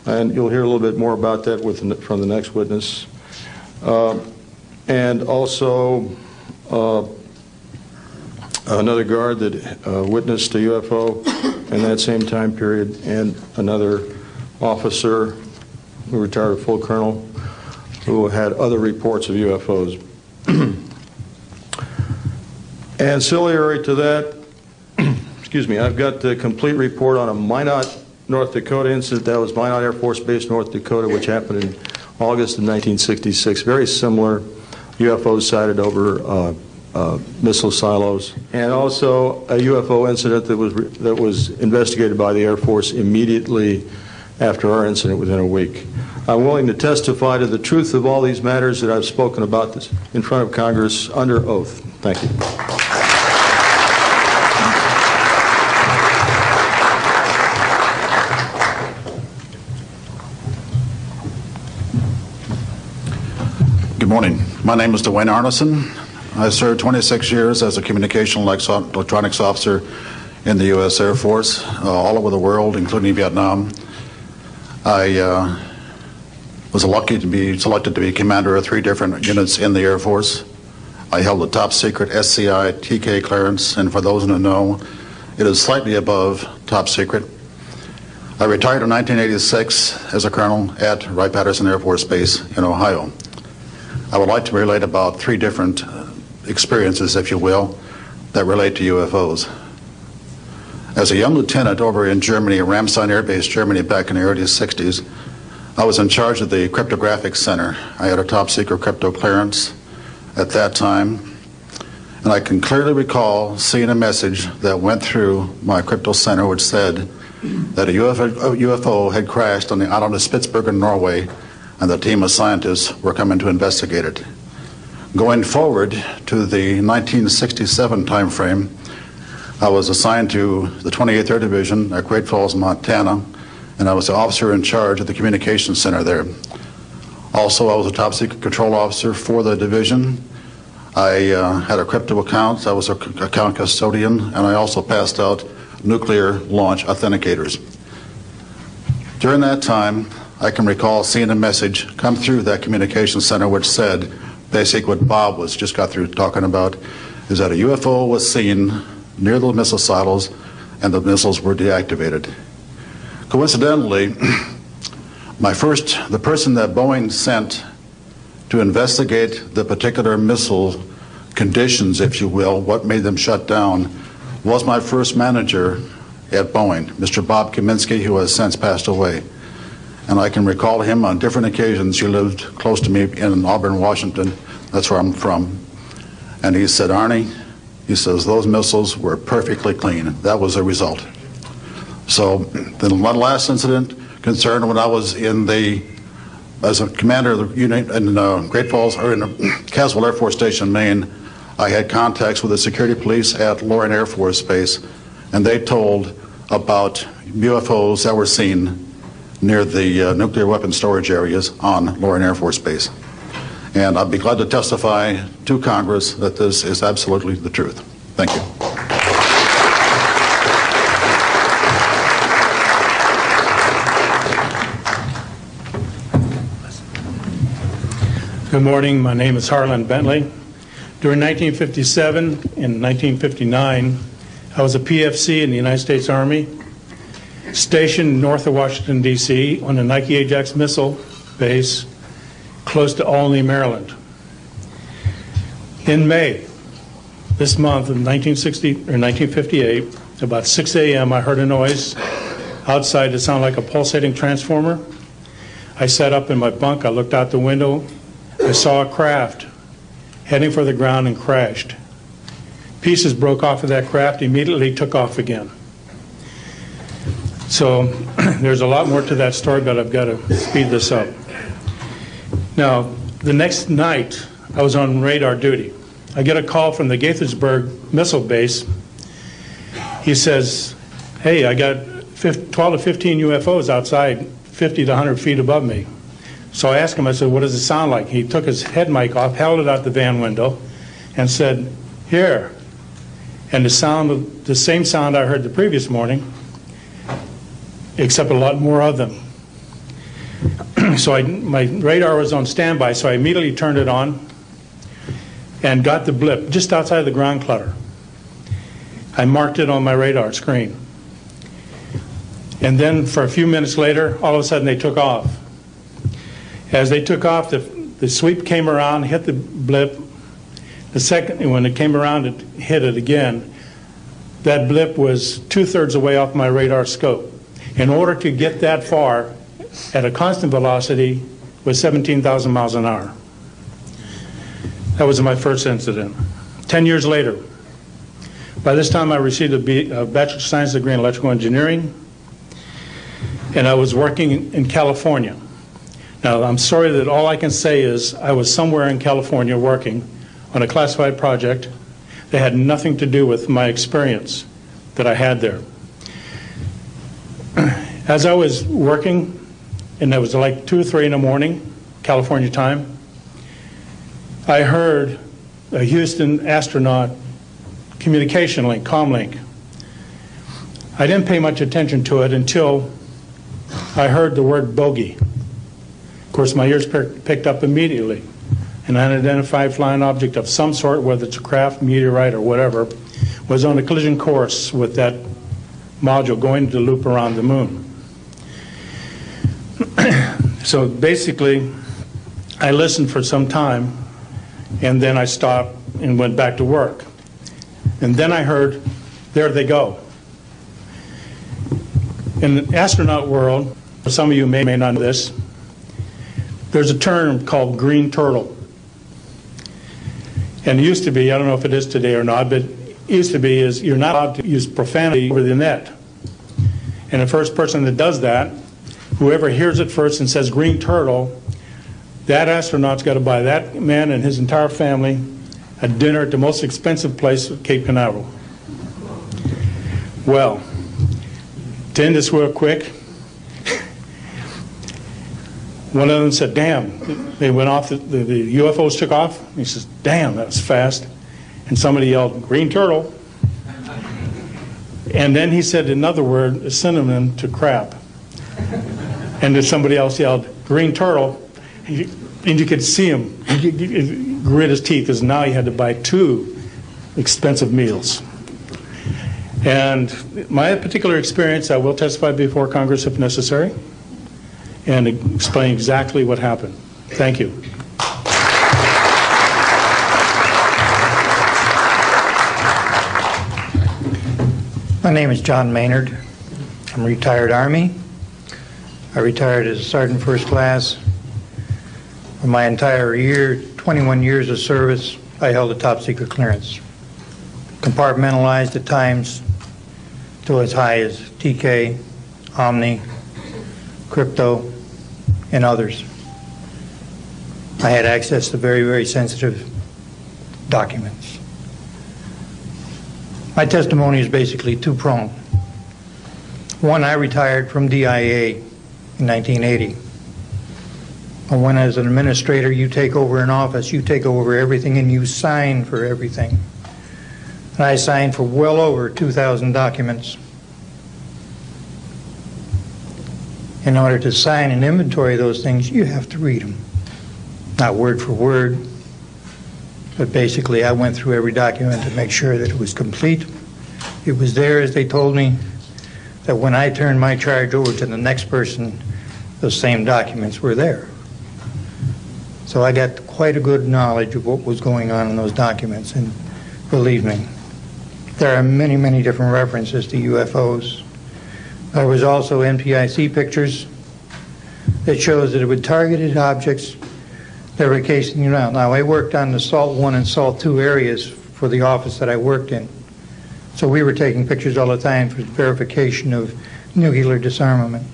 and you'll hear a little bit more about that from the next witness. And also another guard that witnessed a UFO in that same time period, and another officer who retired a full colonel who had other reports of UFOs. Ancillary to that, excuse me, I've got the complete report on a Minot, North Dakota incident. That was Minot Air Force Base, North Dakota, which happened in August of 1966. Very similar UFOs sighted over missile silos, and also a UFO incident that was investigated by the Air Force immediately after our incident within a week. I'm willing to testify to the truth of all these matters that I've spoken about this in front of Congress under oath. Thank you. Good morning. My name is Dwayne Arneson. I served 26 years as a communication electronics officer in the U.S. Air Force, all over the world, including Vietnam. I was lucky to be selected to be commander of 3 different units in the Air Force. I held a top secret SCI TK clearance, and for those who know, it is slightly above top secret. I retired in 1986 as a colonel at Wright-Patterson Air Force Base in Ohio. I would like to relate about 3 different experiences, if you will, that relate to UFOs. As a young lieutenant over in Germany, Ramstein Air Base, Germany, back in the early 60s, I was in charge of the cryptographic center. I had a top secret crypto clearance at that time, and I can clearly recall seeing a message that went through my crypto center which said that a UFO had crashed on the island of Spitsbergen, Norway, and the team of scientists were coming to investigate it. Going forward to the 1967 timeframe, I was assigned to the 28th Air Division at Great Falls, Montana, and I was the officer in charge of the communications center there. Also, I was a top secret control officer for the division. I had a crypto account. I was an account custodian, and I also passed out nuclear launch authenticators. During that time, I can recall seeing a message come through that communications center which said, basically what Bob got through talking about, is that a UFO was seen near the missile silos and the missiles were deactivated. Coincidentally, the person that Boeing sent to investigate the particular missile conditions, if you will, what made them shut down, was my first manager at Boeing, Mr. Bob Kaminsky, who has since passed away. And I can recall him on different occasions. He lived close to me in Auburn, Washington. That's where I'm from. And he said, Arnie, he says, those missiles were perfectly clean. That was the result. So the one last incident concerned when I was as a commander of the unit in Great Falls, or in Caswell Air Force Station, Maine. I had contacts with the security police at Loring Air Force Base, and they told about UFOs that were seen near the nuclear weapon storage areas on Loring Air Force Base. And I'd be glad to testify to Congress that this is absolutely the truth. Thank you. Good morning. My name is Harlan Bentley. During 1957 and 1959, I was a PFC in the United States Army, stationed north of Washington, D.C. on the Nike Ajax missile base close to Olney, Maryland. In May, this month of 1958, about 6 a.m., I heard a noise outside that sounded like a pulsating transformer. I sat up in my bunk, I looked out the window, I saw a craft heading for the ground and crashed. Pieces broke off of that craft, immediately took off again. So there's a lot more to that story, but I've got to speed this up. Now, the next night, I was on radar duty. I get a call from the Gaithersburg missile base. He says, hey, I got 12 to 15 UFOs outside 50 to 100 feet above me. So I asked him, I said, what does it sound like? He took his head mic off, held it out the van window, and said, here. And the same sound I heard the previous morning, except a lot more of them. So my radar was on standby, so I immediately turned it on and got the blip just outside of the ground clutter. I marked it on my radar screen. And then for a few minutes later, all of a sudden they took off. As they took off, the sweep came around, hit the blip. The second, when it came around, it hit it again. That blip was 2/3 away off my radar scope. In order to get that far at a constant velocity was 17,000 miles an hour. That was my first incident. 10 years later, by this time I received a Bachelor of Science degree in electrical engineering, and I was working in California. Now, I'm sorry that all I can say is I was somewhere in California working on a classified project that had nothing to do with my experience that I had there. As I was working, and it was like 2 or 3 in the morning, California time, I heard a Houston astronaut communication link, comlink. I didn't pay much attention to it until I heard the word bogey. Of course, my ears picked up immediately. An unidentified flying object of some sort, whether it's a craft, meteorite, or whatever, was on a collision course with that module going to loop around the moon. So basically, I listened for some time, and then I stopped and went back to work. And then I heard, there they go. In the astronaut world, some of you may not know this, there's a term called green turtle. And it used to be, I don't know if it is today or not, but it used to be is you're not allowed to use profanity over the net. And the first person that does that, whoever hears it first and says green turtle, that astronaut's got to buy that man and his entire family a dinner at the most expensive place at Cape Canaveral. Well, to end this real quick, one of them said, damn, they went off, the UFOs took off. He says, damn, that was fast. And somebody yelled, green turtle. And then he said another word, a synonym to crap. And then somebody else yelled, green turtle. And you could see him grit his teeth, because now he had to buy 2 expensive meals. And my particular experience, I will testify before Congress if necessary and explain exactly what happened. Thank you. My name is John Maynard. I'm a retired Army. I retired as a Sergeant First Class. For my entire 21 years of service, I held a top secret clearance. Compartmentalized at times to as high as TK, Omni, Crypto, and others. I had access to very, very sensitive documents. My testimony is basically two-pronged. One, I retired from DIA in 1980. And when as an administrator you take over an office, you take over everything and you sign for everything. And I signed for well over 2,000 documents. In order to sign and inventory those things, you have to read them. Not word for word, but basically I went through every document to make sure that it was complete. It was there as they told me, that when I turned my charge over to the next person, those same documents were there. So I got quite a good knowledge of what was going on in those documents, and believe me, there are many, many different references to UFOs. There was also NPIC pictures that shows that it would targeted objects that were casing you out. Now, I worked on the SALT 1 and SALT 2 areas for the office that I worked in. So we were taking pictures all the time for verification of nuclear disarmament.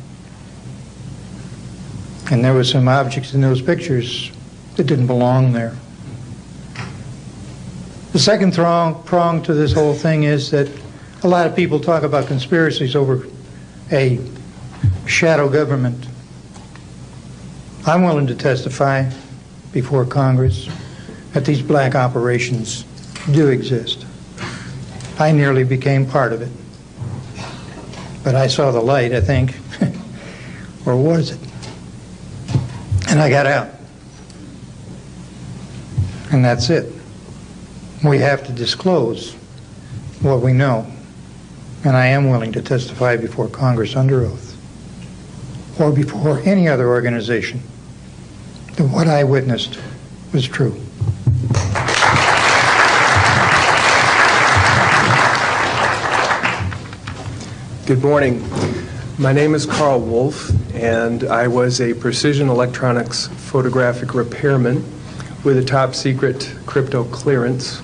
And there were some objects in those pictures that didn't belong there. The second prong to this whole thing is that a lot of people talk about conspiracies over a shadow government. I'm willing to testify before Congress that these black operations do exist. I nearly became part of it. But I saw the light, I think. Or was it? And I got out. And that's it. We have to disclose what we know. And I am willing to testify before Congress under oath, or before any other organization, that what I witnessed was true. Good morning. My name is Carl Wolf, and I was a precision electronics photographic repairman with a top secret crypto clearance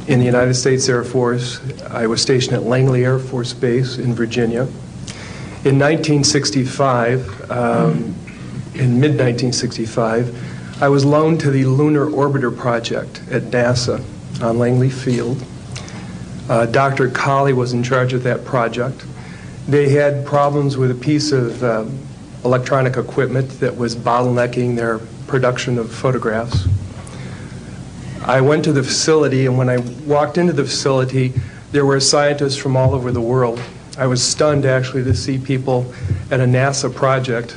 in the United States Air Force. I was stationed at Langley Air Force Base in Virginia. In 1965, in mid-1965, I was loaned to the Lunar Orbiter project at NASA on Langley Field. Dr. Colley was in charge of that project. They had problems with a piece of electronic equipment that was bottlenecking their production of photographs. I went to the facility, and when I walked into the facility, there were scientists from all over the world. I was stunned, actually, to see people at a NASA project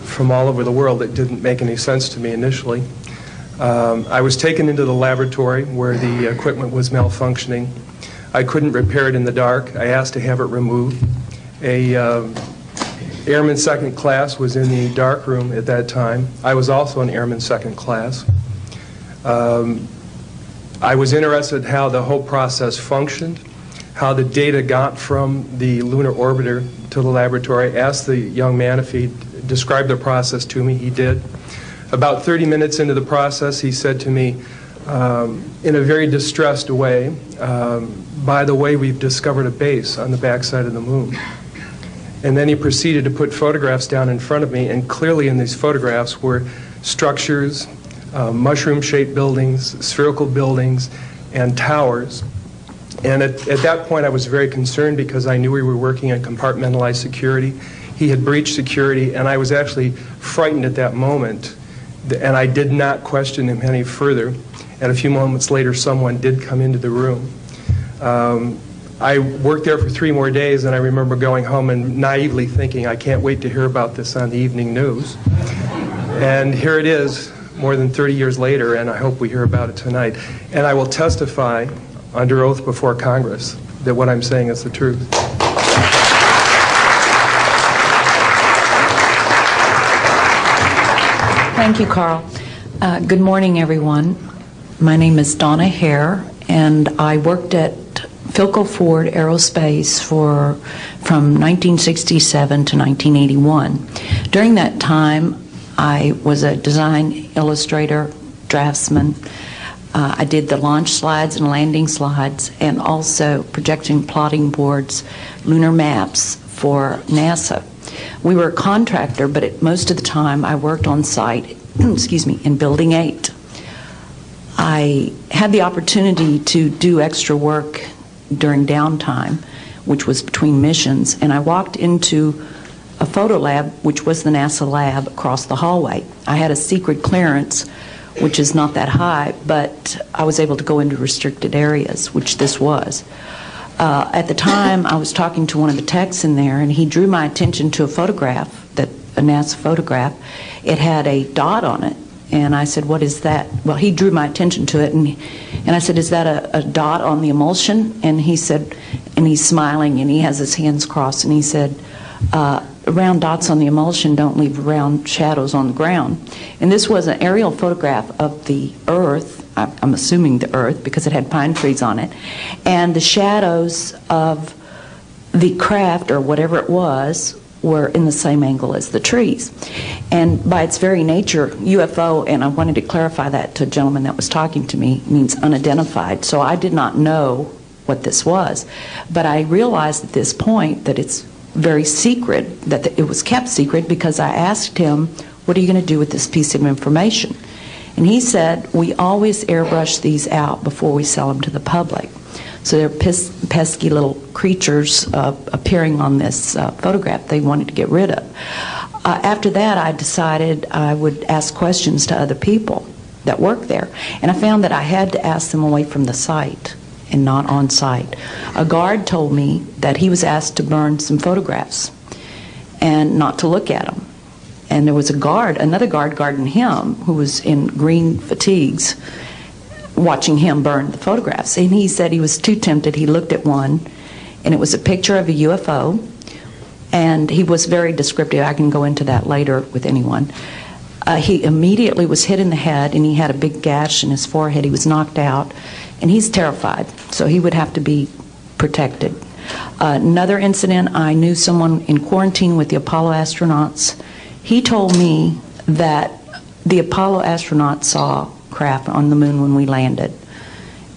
from all over the world. It didn't make any sense to me initially. I was taken into the laboratory where the equipment was malfunctioning. I couldn't repair it in the dark. I asked to have it removed. A Airman Second Class was in the dark room at that time. I was also an Airman Second Class. I was interested in how the whole process functioned, how the data got from the lunar orbiter to the laboratory. I asked the young man if he'd describe the process to me. He did. About 30 minutes into the process, he said to me, in a very distressed way, by the way, we've discovered a base on the backside of the moon. And then he proceeded to put photographs down in front of me, and clearly in these photographs were structures, mushroom-shaped buildings, spherical buildings, and towers. And at that point, I was very concerned because I knew we were working on compartmentalized security. He had breached security, and I was actually frightened at that moment. And I did not question him any further. And a few moments later, someone did come into the room. I worked there for 3 more days, and I remember going home and naively thinking, I can't wait to hear about this on the evening news. And here it is, more than 30 years later, and I hope we hear about it tonight. And I will testify under oath before Congress that what I'm saying is the truth. Thank you, Carl. Good morning, everyone. My name is Donna Hare, and I worked at Philco Ford Aerospace from 1967 to 1981. During that time, I was a design illustrator, draftsman. I did the launch slides and landing slides, and also projection plotting boards, lunar maps for NASA. We were a contractor, but most of the time I worked on site, excuse me, in Building 8. I had the opportunity to do extra work during downtime, which was between missions, and I walked into a photo lab, which was the NASA lab across the hallway. I had a secret clearance, which is not that high, but I was able to go into restricted areas, which this was. At the time, I was talking to one of the techs in there, and he drew my attention to a photograph, a NASA photograph. It had a dot on it, and I said, "What is that?" Well, he drew my attention to it, and I said, "Is that a dot on the emulsion?" And he said, and he's smiling, and he has his hands crossed, and he said, "Round dots on the emulsion don't leave round shadows on the ground." And this was an aerial photograph of the Earth. I'm assuming the Earth because it had pine trees on it, and the shadows of the craft or whatever it was were in the same angle as the trees. And by its very nature, UFO, and I wanted to clarify that to a gentleman that was talking to me, means unidentified. So I did not know what this was, but I realized at this point that it's very secret, that it was kept secret, because I asked him, "What are you going to do with this piece of information?" And he said, "We always airbrush these out before we sell them to the public." So they're pesky little creatures appearing on this photograph they wanted to get rid of. After that, I decided I would ask questions to other people that work there. And I found that I had to ask them away from the site and not on site. A guard told me that he was asked to burn some photographs and not to look at them. And there was another guard guarding him, who was in green fatigues, watching him burn the photographs. And he said he was too tempted. He looked at one, and it was a picture of a UFO, and he was very descriptive. I can go into that later with anyone. He immediately was hit in the head, and he had a big gash in his forehead. He was knocked out, and he's terrified, so he would have to be protected. Another incident, I knew someone in quarantine with the Apollo astronauts. He told me that the Apollo astronauts saw craft on the moon when we landed,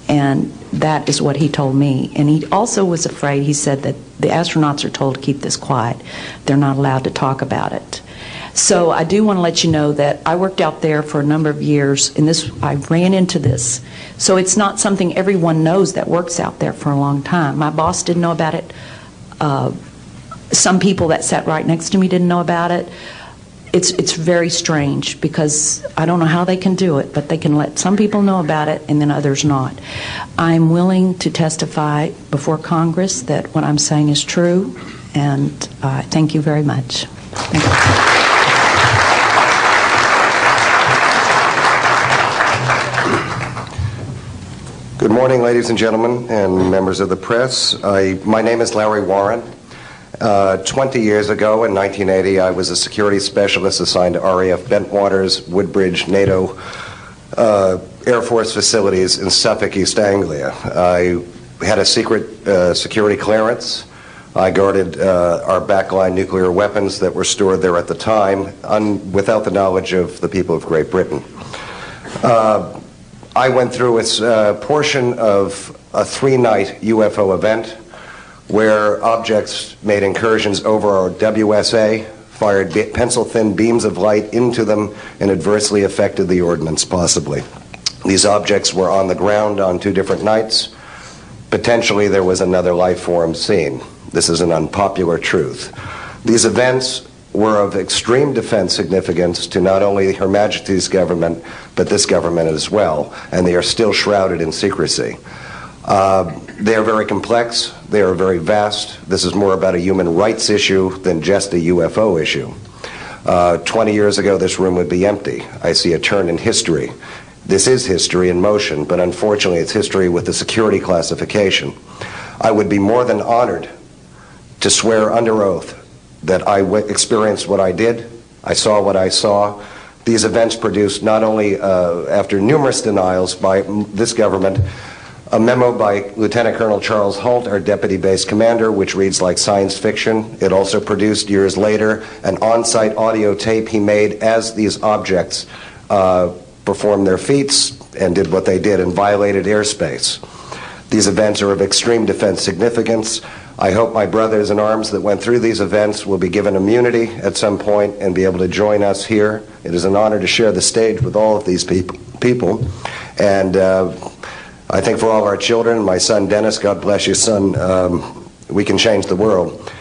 and that is what he told me. And he also was afraid. He said that the astronauts are told to keep this quiet. They're not allowed to talk about it. So I do want to let you know that I worked out there for a number of years, and I ran into this. So it's not something everyone knows that works out there for a long time. My boss didn't know about it. Some people that sat right next to me didn't know about it. It's very strange, because I don't know how they can do it, but they can let some people know about it and then others not. I'm willing to testify before Congress that what I'm saying is true, and thank you very much. Thank you. Good morning, ladies and gentlemen, and members of the press. My name is Larry Warren. 20 years ago, in 1980, I was a security specialist assigned to RAF Bentwaters, Woodbridge, NATO Air Force facilities in Suffolk, East Anglia. I had a secret security clearance. I guarded our backline nuclear weapons that were stored there at the time, without the knowledge of the people of Great Britain. I went through a portion of a 3-night UFO event where objects made incursions over our WSA, fired pencil-thin beams of light into them, and adversely affected the ordnance, possibly. These objects were on the ground on 2 different nights. Potentially, there was another life form seen. This is an unpopular truth. These events were of extreme defense significance to not only Her Majesty's government, but this government as well, and they are still shrouded in secrecy. They are very complex. They are very vast. This is more about a human rights issue than just a UFO issue. 20 years ago, this room would be empty. I see a turn in history. This is history in motion, but unfortunately, it's history with the security classification. I would be more than honored to swear under oath that I experienced what I did, I saw what I saw. These events produced not only, after numerous denials by this government, a memo by Lieutenant Colonel Charles Holt, our Deputy Base Commander, which reads like science fiction. It also produced, years later, an on-site audio tape he made as these objects performed their feats and did what they did and violated airspace. These events are of extreme defense significance. I hope my brothers in arms that went through these events will be given immunity at some point and be able to join us here. It is an honor to share the stage with all of these people. And I think for all of our children, my son Dennis, God bless you, son, we can change the world.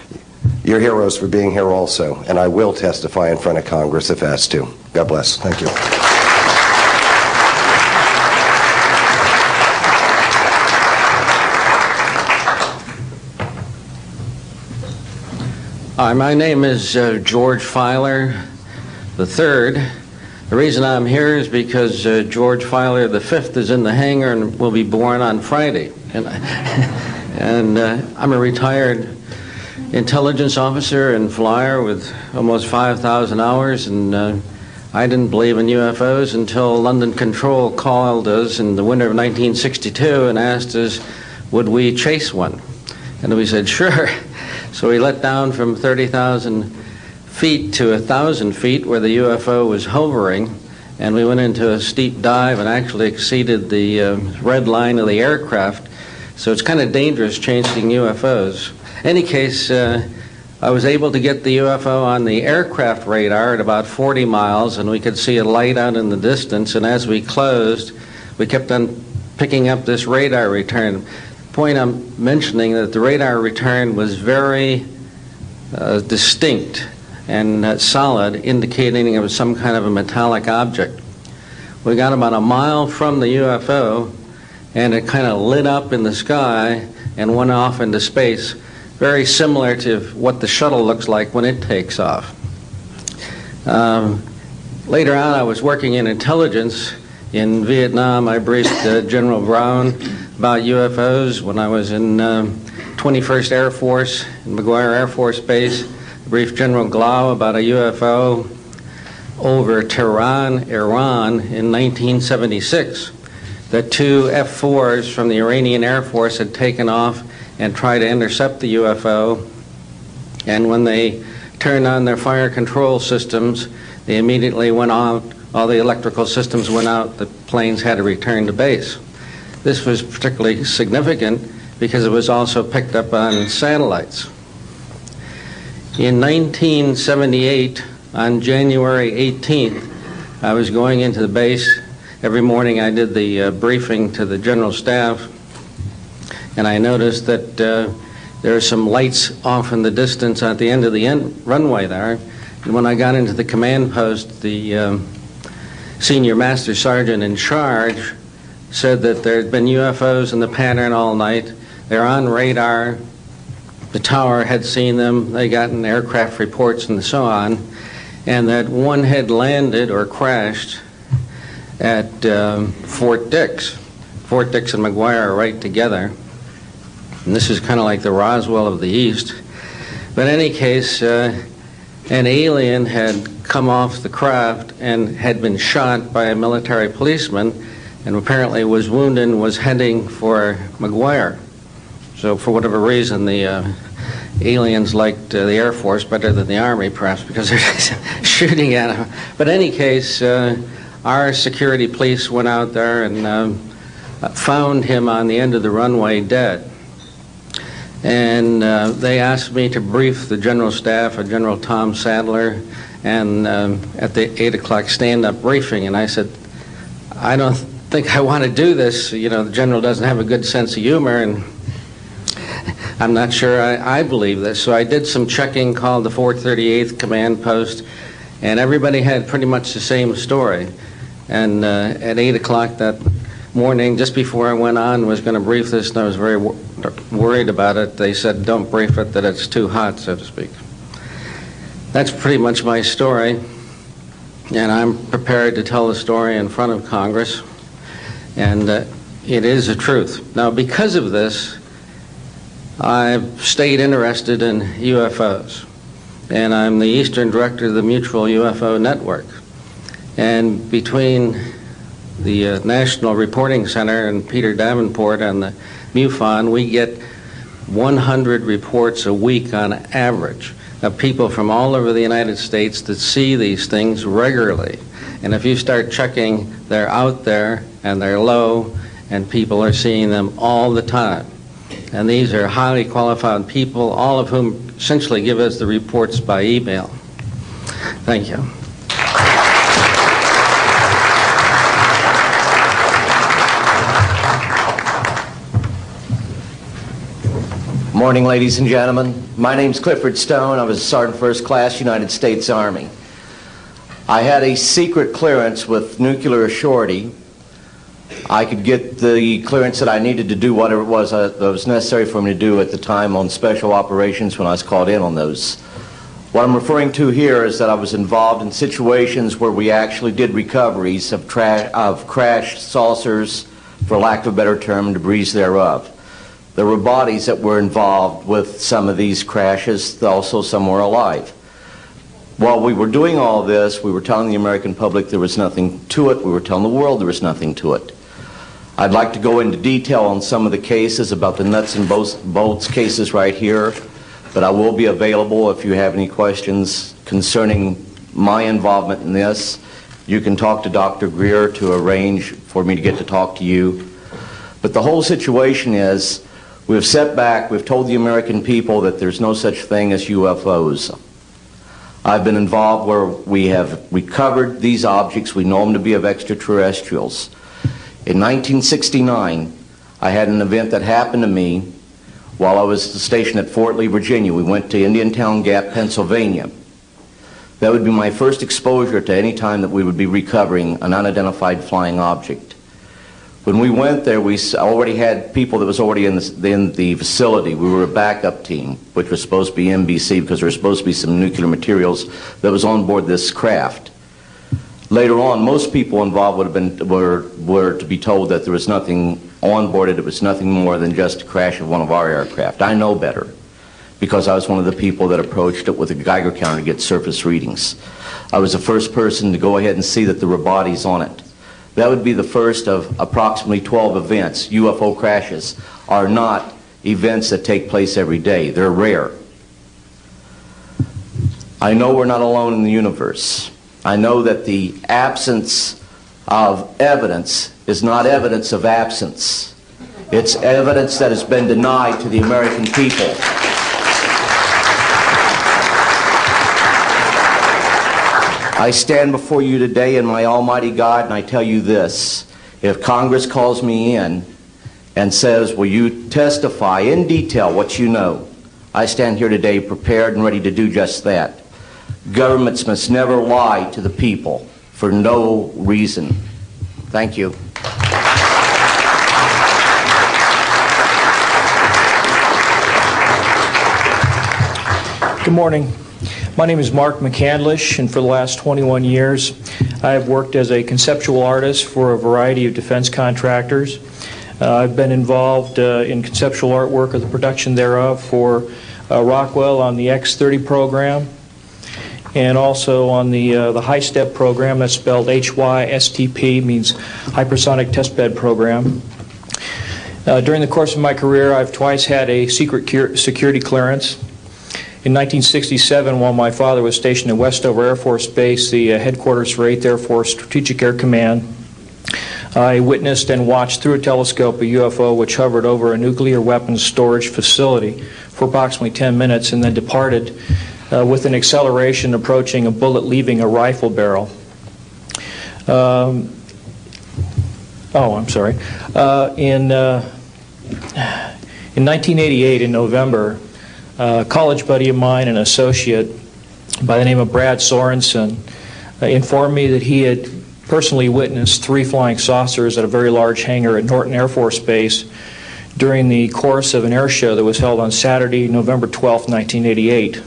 You're heroes for being here also, and I will testify in front of Congress if asked to. God bless. Thank you. Hi, my name is George Filer III. The reason I'm here is because George Filer V is in the hangar and will be born on Friday. And I'm a retired intelligence officer and flyer with almost 5,000 hours, and I didn't believe in UFOs until London Control called us in the winter of 1962 and asked us, would we chase one? And we said, sure. So we let down from 30,000 feet to 1,000 feet where the UFO was hovering, and we went into a steep dive and actually exceeded the red line of the aircraft. So it's kind of dangerous chasing UFOs. In any case, I was able to get the UFO on the aircraft radar at about 40 miles, and we could see a light out in the distance, and as we closed, we kept on picking up this radar return. The point I'm mentioning that the radar return was very distinct and solid, indicating it was some kind of a metallic object. We got about a mile from the UFO, and it kind of lit up in the sky and went off into space, very similar to what the shuttle looks like when it takes off. Later on, I was working in intelligence in Vietnam. I briefed General Brown about UFOs when I was in 21st Air Force in McGuire Air Force Base. I briefed General Glau about a UFO over Tehran, Iran in 1976 that two F-4s from the Iranian Air Force had taken off and tried to intercept the UFO, and when they turned on their fire control systems, they immediately went out, all the electrical systems went out, the planes had to return to base. This was particularly significant because it was also picked up on satellites. In 1978, on January 18th, I was going into the base. Every morning I did the briefing to the general staff, and I noticed that there are some lights off in the distance at the end of the runway there. And when I got into the command post, the senior master sergeant in charge said that there had been UFOs in the pattern all night. They're on radar. The tower had seen them. They gotten aircraft reports and so on. And that one had landed or crashed at Fort Dix. Fort Dix and McGuire are right together. And this is kind of like the Roswell of the East. But in any case, an alien had come off the craft and had been shot by a military policeman, and apparently was wounded and was heading for McGuire. So for whatever reason, the aliens liked the Air Force better than the Army, perhaps because they're shooting at them. But in any case, our security police went out there and found him on the end of the runway dead. And they asked me to brief the general staff, General Tom Sadler, and at the 8 o'clock stand-up briefing, and I said, I don't think I want to do this. You know, the general doesn't have a good sense of humor, and I'm not sure I believe this. So I did some checking, called the 438th Command Post, and everybody had pretty much the same story. And at 8 o'clock that morning, just before I went on, was going to brief this, and I was very worried about it. They said, don't brief it, that it's too hot, so to speak. That's pretty much my story, and I'm prepared to tell the story in front of Congress, and it is the truth. Now, because of this, I've stayed interested in UFOs, and I'm the Eastern Director of the Mutual UFO Network. And between the National Reporting Center and Peter Davenport and the MUFON, we get 100 reports a week on average of people from all over the United States that see these things regularly. And if you start checking, they're out there and they're low, and people are seeing them all the time. And these are highly qualified people, all of whom essentially give us the reports by email. Thank you. Morning, ladies and gentlemen. My name's Clifford Stone. I was a Sergeant First Class, United States Army. I had a secret clearance with nuclear surety. I could get the clearance that I needed to do whatever it was that was necessary for me to do at the time on special operations when I was called in on those. What I'm referring to here is that I was involved in situations where we actually did recoveries of crashed saucers, for lack of a better term, debris thereof. There were bodies that were involved with some of these crashes, also some were alive. While we were doing all this, we were telling the American public there was nothing to it. We were telling the world there was nothing to it. I'd like to go into detail on some of the cases about the nuts and bolts cases right here, but I will be available if you have any questions concerning my involvement in this. You can talk to Dr. Greer to arrange for me to get to talk to you. But the whole situation is, we've set back, we've told the American people that there's no such thing as UFOs. I've been involved where we have recovered these objects. We know them to be of extraterrestrials. In 1969, I had an event that happened to me while I was stationed at Fort Lee, Virginia. We went to Indiantown Gap, Pennsylvania. That would be my first exposure to any time that we would be recovering an unidentified flying object. When we went there, we already had people that was already in the facility. We were a backup team, which was supposed to be NBC because there was supposed to be some nuclear materials that was on board this craft. Later on, most people involved would have been were to be told that there was nothing on board it. It was nothing more than just a crash of one of our aircraft. I know better because I was one of the people that approached it with a Geiger counter to get surface readings. I was the first person to go ahead and see that there were bodies on it. That would be the first of approximately 12 events. UFO crashes are not events that take place every day. They're rare. I know we're not alone in the universe. I know that the absence of evidence is not evidence of absence. It's evidence that has been denied to the American people. I stand before you today in my almighty God, and I tell you this. If Congress calls me in and says, will you testify in detail what you know, I stand here today prepared and ready to do just that. Governments must never lie to the people for no reason. Thank you. Good morning. My name is Mark McCandlish, and for the last 21 years I have worked as a conceptual artist for a variety of defense contractors. I've been involved in conceptual artwork or the production thereof for Rockwell on the X-30 program, and also on the high-step program. That's spelled HYSTP, means Hypersonic Testbed Program. During the course of my career, I've twice had a secret security clearance. In 1967, while my father was stationed at Westover Air Force Base, the headquarters for 8th Air Force Strategic Air Command, I witnessed and watched through a telescope a UFO which hovered over a nuclear weapons storage facility for approximately 10 minutes and then departed with an acceleration approaching a bullet leaving a rifle barrel. In 1988, in November, a college buddy of mine, an associate by the name of Brad Sorensen, informed me that he had personally witnessed 3 flying saucers at a very large hangar at Norton Air Force Base during the course of an air show that was held on Saturday, November 12, 1988.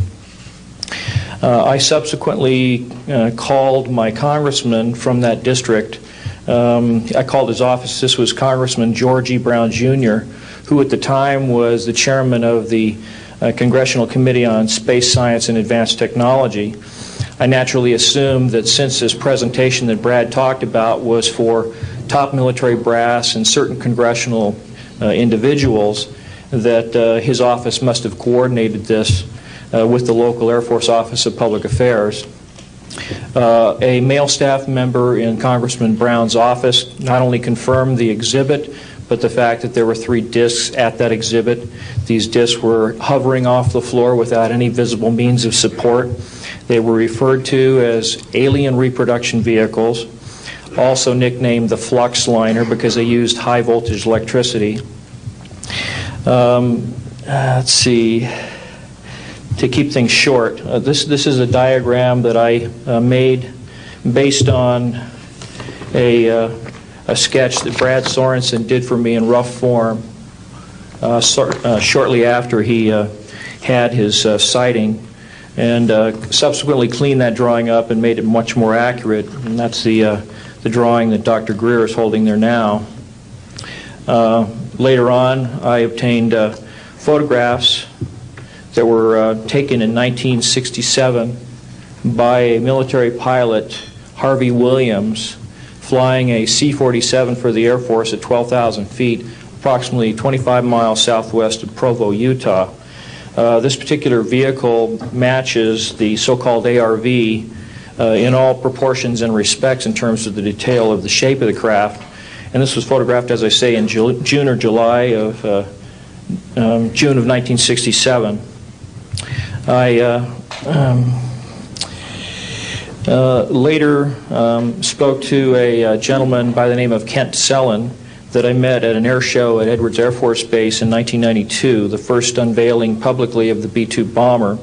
I subsequently called my congressman from that district. I called his office. This was Congressman George E. Brown Jr., who at the time was the chairman of the Congressional Committee on Space Science and Advanced Technology. I naturally assumed that since this presentation that Brad talked about was for top military brass and certain congressional individuals, that his office must have coordinated this with the local Air Force Office of Public Affairs. A male staff member in Congressman Brown's office not only confirmed the exhibit, but the fact that there were 3 discs at that exhibit. These discs were hovering off the floor without any visible means of support. They were referred to as alien reproduction vehicles, also nicknamed the flux liner because they used high voltage electricity. Let's see. To keep things short, this is a diagram that I made based on a sketch that Brad Sorensen did for me in rough form shortly after he had his sighting, and subsequently cleaned that drawing up and made it much more accurate. And that's the drawing that Dr. Greer is holding there now. Later on, I obtained photographs that were taken in 1967 by a military pilot, Harvey Williams, flying a C-47 for the Air Force at 12,000 feet, approximately 25 miles southwest of Provo, Utah. This particular vehicle matches the so-called ARV in all proportions and respects in terms of the detail of the shape of the craft. And this was photographed, as I say, in June or July of June of 1967. I later spoke to a gentleman by the name of Kent Sellen that I met at an air show at Edwards Air Force Base in 1992, the first unveiling publicly of the B-2 bomber.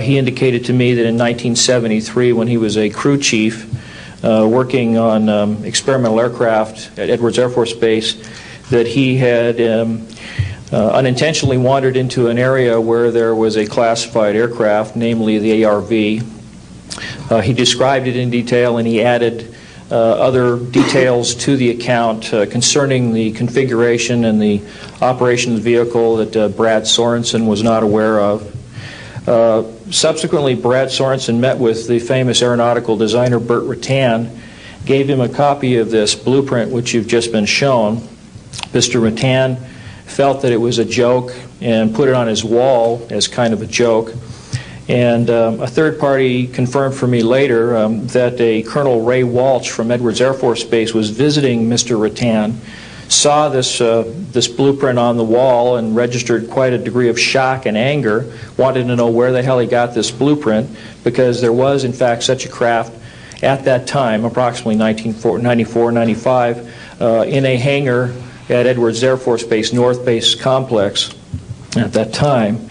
He indicated to me that in 1973, when he was a crew chief working on experimental aircraft at Edwards Air Force Base, that he had unintentionally wandered into an area where there was a classified aircraft, namely the ARV. He described it in detail, and he added other details to the account concerning the configuration and the operation of the vehicle that Brad Sorensen was not aware of. Subsequently, Brad Sorensen met with the famous aeronautical designer Burt Rutan, gave him a copy of this blueprint which you've just been shown. Mr. Rutan felt that it was a joke and put it on his wall as kind of a joke. And a third party confirmed for me later that a Colonel Ray Walsh from Edwards Air Force Base was visiting Mr. Rutan, saw this blueprint on the wall and registered quite a degree of shock and anger, wanted to know where the hell he got this blueprint, because there was in fact such a craft at that time, approximately 1994-95, in a hangar at Edwards Air Force Base, North Base Complex at that time.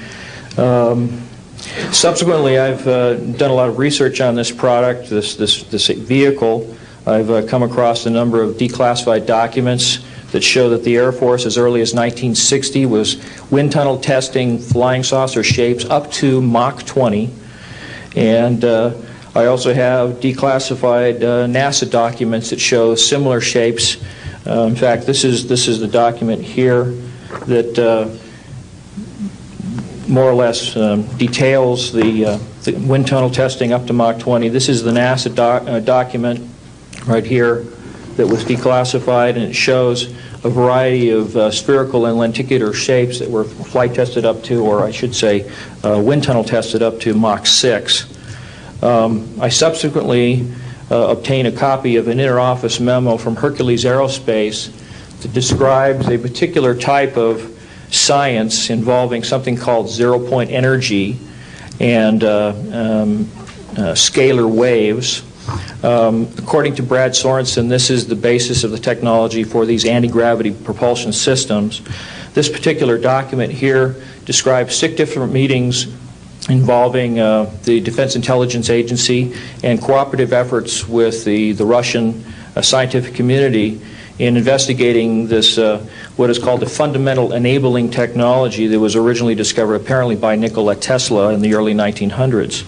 Subsequently, I've done a lot of research on this product, this vehicle. I've come across a number of declassified documents that show that the Air Force, as early as 1960, was wind tunnel testing flying saucer shapes up to Mach 20. And I also have declassified NASA documents that show similar shapes. In fact, this is the document here that more or less details the wind tunnel testing up to Mach 20. This is the NASA document right here that was declassified, and it shows a variety of spherical and lenticular shapes that were flight tested up to, or I should say wind tunnel tested up to Mach 6. I subsequently obtained a copy of an interoffice memo from Hercules Aerospace that describes a particular type of science involving something called zero-point energy and scalar waves. According to Brad Sorensen, this is the basis of the technology for these anti-gravity propulsion systems. This particular document here describes 6 different meetings involving the Defense Intelligence Agency and cooperative efforts with the Russian scientific community in investigating this, what is called the fundamental enabling technology that was originally discovered apparently by Nikola Tesla in the early 1900s.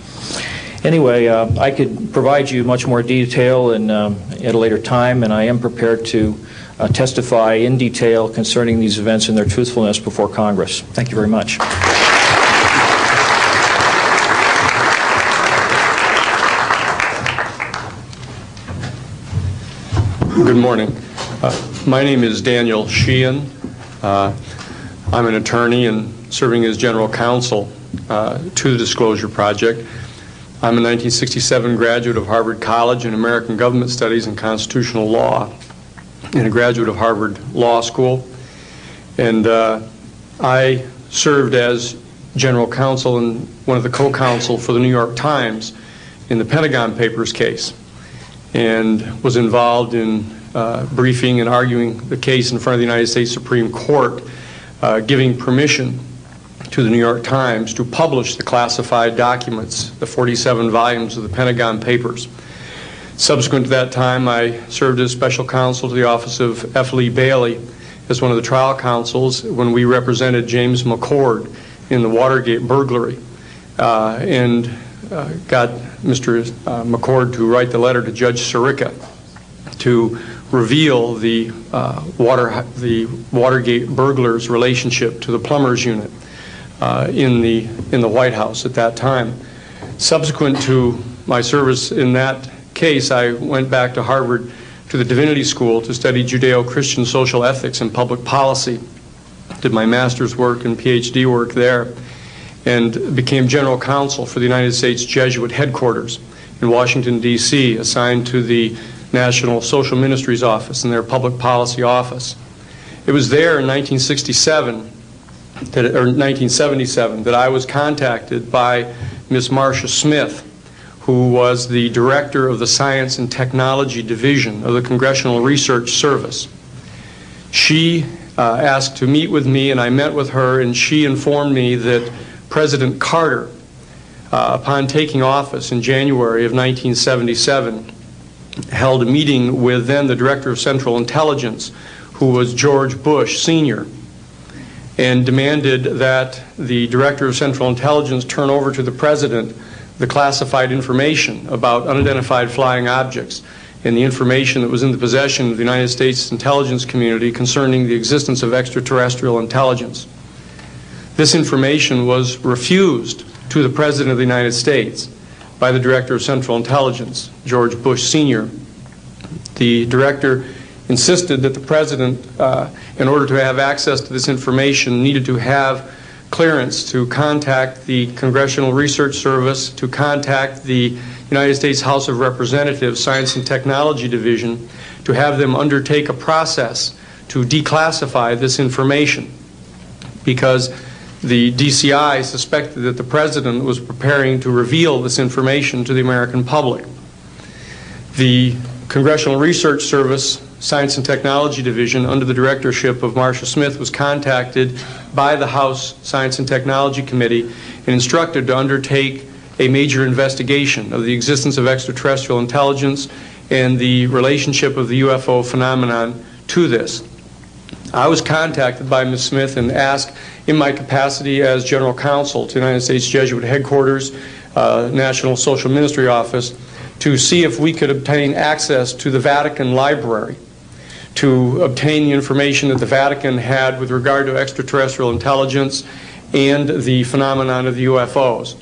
Anyway, I could provide you much more detail at a later time, and I am prepared to testify in detail concerning these events and their truthfulness before Congress. Thank you very much. Good morning. My name is Daniel Sheehan. I'm an attorney and serving as general counsel to the Disclosure Project. I'm a 1967 graduate of Harvard College in American Government Studies and Constitutional Law, and a graduate of Harvard Law School. And I served as general counsel and one of the co-counsel for the New York Times in the Pentagon Papers case, and was involved in briefing and arguing the case in front of the United States Supreme Court, giving permission to the New York Times to publish the classified documents, the 47 volumes of the Pentagon Papers. Subsequent to that time, I served as special counsel to the office of F. Lee Bailey as one of the trial counsels when we represented James McCord in the Watergate burglary, and got Mr. McCord to write the letter to Judge Sirica to reveal the Watergate burglars' relationship to the plumbers unit in the White House at that time. Subsequent to my service in that case, I went back to Harvard to the Divinity School to study Judeo-Christian social ethics and public policy. Did my master's work and PhD work there, and became general counsel for the United States Jesuit headquarters in Washington, D.C., assigned to the National Social Ministries Office and their Public Policy Office. It was there in 1977 that I was contacted by Ms. Marcia Smith, who was the director of the Science and Technology Division of the Congressional Research Service. She asked to meet with me, and I met with her, and she informed me that President Carter, upon taking office in January of 1977, held a meeting with then the Director of Central Intelligence, who was George Bush Sr., and demanded that the Director of Central Intelligence turn over to the President the classified information about unidentified flying objects and the information that was in the possession of the United States intelligence community concerning the existence of extraterrestrial intelligence. This information was refused to the President of the United States by the Director of Central Intelligence, George Bush Sr. The Director insisted that the President, in order to have access to this information, needed to have clearance to contact the Congressional Research Service, to contact the United States House of Representatives Science and Technology Division, to have them undertake a process to declassify this information, because the DCI suspected that the President was preparing to reveal this information to the American public. The Congressional Research Service Science and Technology Division, under the directorship of Marcia Smith, was contacted by the House Science and Technology Committee and instructed to undertake a major investigation of the existence of extraterrestrial intelligence and the relationship of the UFO phenomenon to this. I was contacted by Ms. Smith and asked, in my capacity as General Counsel to the United States Jesuit Headquarters, National Social Ministry Office, to see if we could obtain access to the Vatican Library, to obtain the information that the Vatican had with regard to extraterrestrial intelligence and the phenomenon of the UFOs.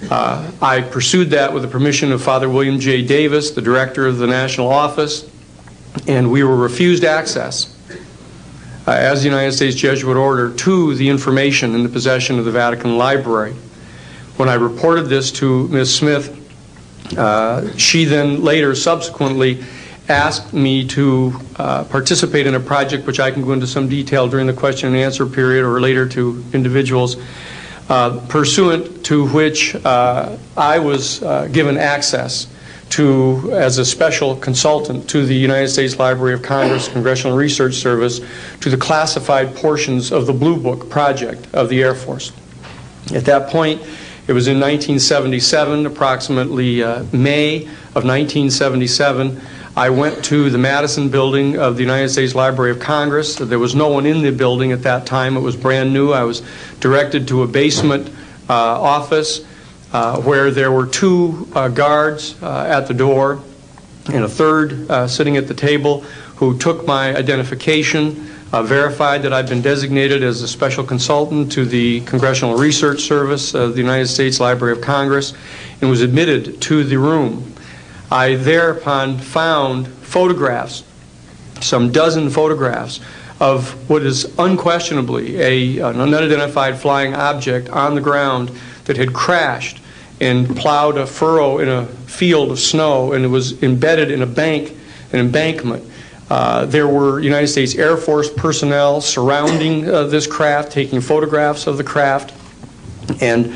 I pursued that with the permission of Father William J. Davis, the director of the National Office, and we were refused access as the United States Jesuit Order to the information in the possession of the Vatican Library. When I reported this to Ms. Smith, she then later subsequently asked me to participate in a project which I can go into some detail during the question and answer period or later to individuals, pursuant to which I was given access to, as a special consultant to the United States Library of Congress Congressional Research Service, to the classified portions of the Blue Book project of the Air Force. At that point, it was in 1977, approximately May of 1977, I went to the Madison building of the United States Library of Congress. There was no one in the building at that time. It was brand new. I was directed to a basement office where there were two guards at the door. and a third sitting at the table who took my identification, verified that I've been designated as a special consultant to the Congressional Research Service of the United States Library of Congress, and was admitted to the room. I thereupon found photographs, some dozen photographs, of what is unquestionably an unidentified flying object on the ground that had crashed and plowed a furrow in a field of snow, and it was embedded in an embankment. There were United States Air Force personnel surrounding this craft, taking photographs of the craft. And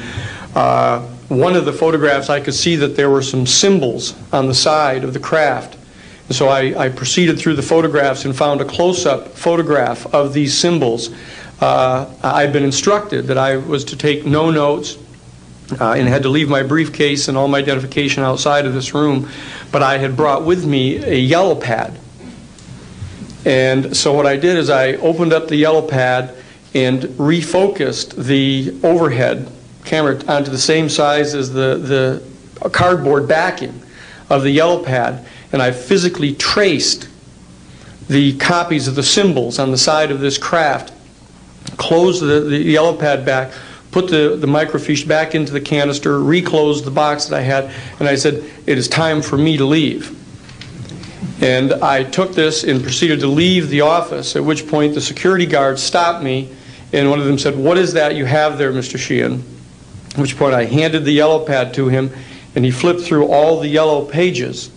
one of the photographs, I could see that there were some symbols on the side of the craft. And so I proceeded through the photographs and found a close-up photograph of these symbols. I'd been instructed that I was to take no notes and had to leave my briefcase and all my identification outside of this room, but I had brought with me a yellow pad. And so what I did is I opened up the yellow pad and refocused the overhead camera onto the same size as the cardboard backing of the yellow pad, and I physically traced the copies of the symbols on the side of this craft, closed the yellow pad back, put the microfiche back into the canister, reclosed the box that I had, and I said, it is time for me to leave. And I took this and proceeded to leave the office, at which point the security guards stopped me, and one of them said, what is that you have there, Mr. Sheehan? At which point I handed the yellow pad to him, and he flipped through all the yellow pages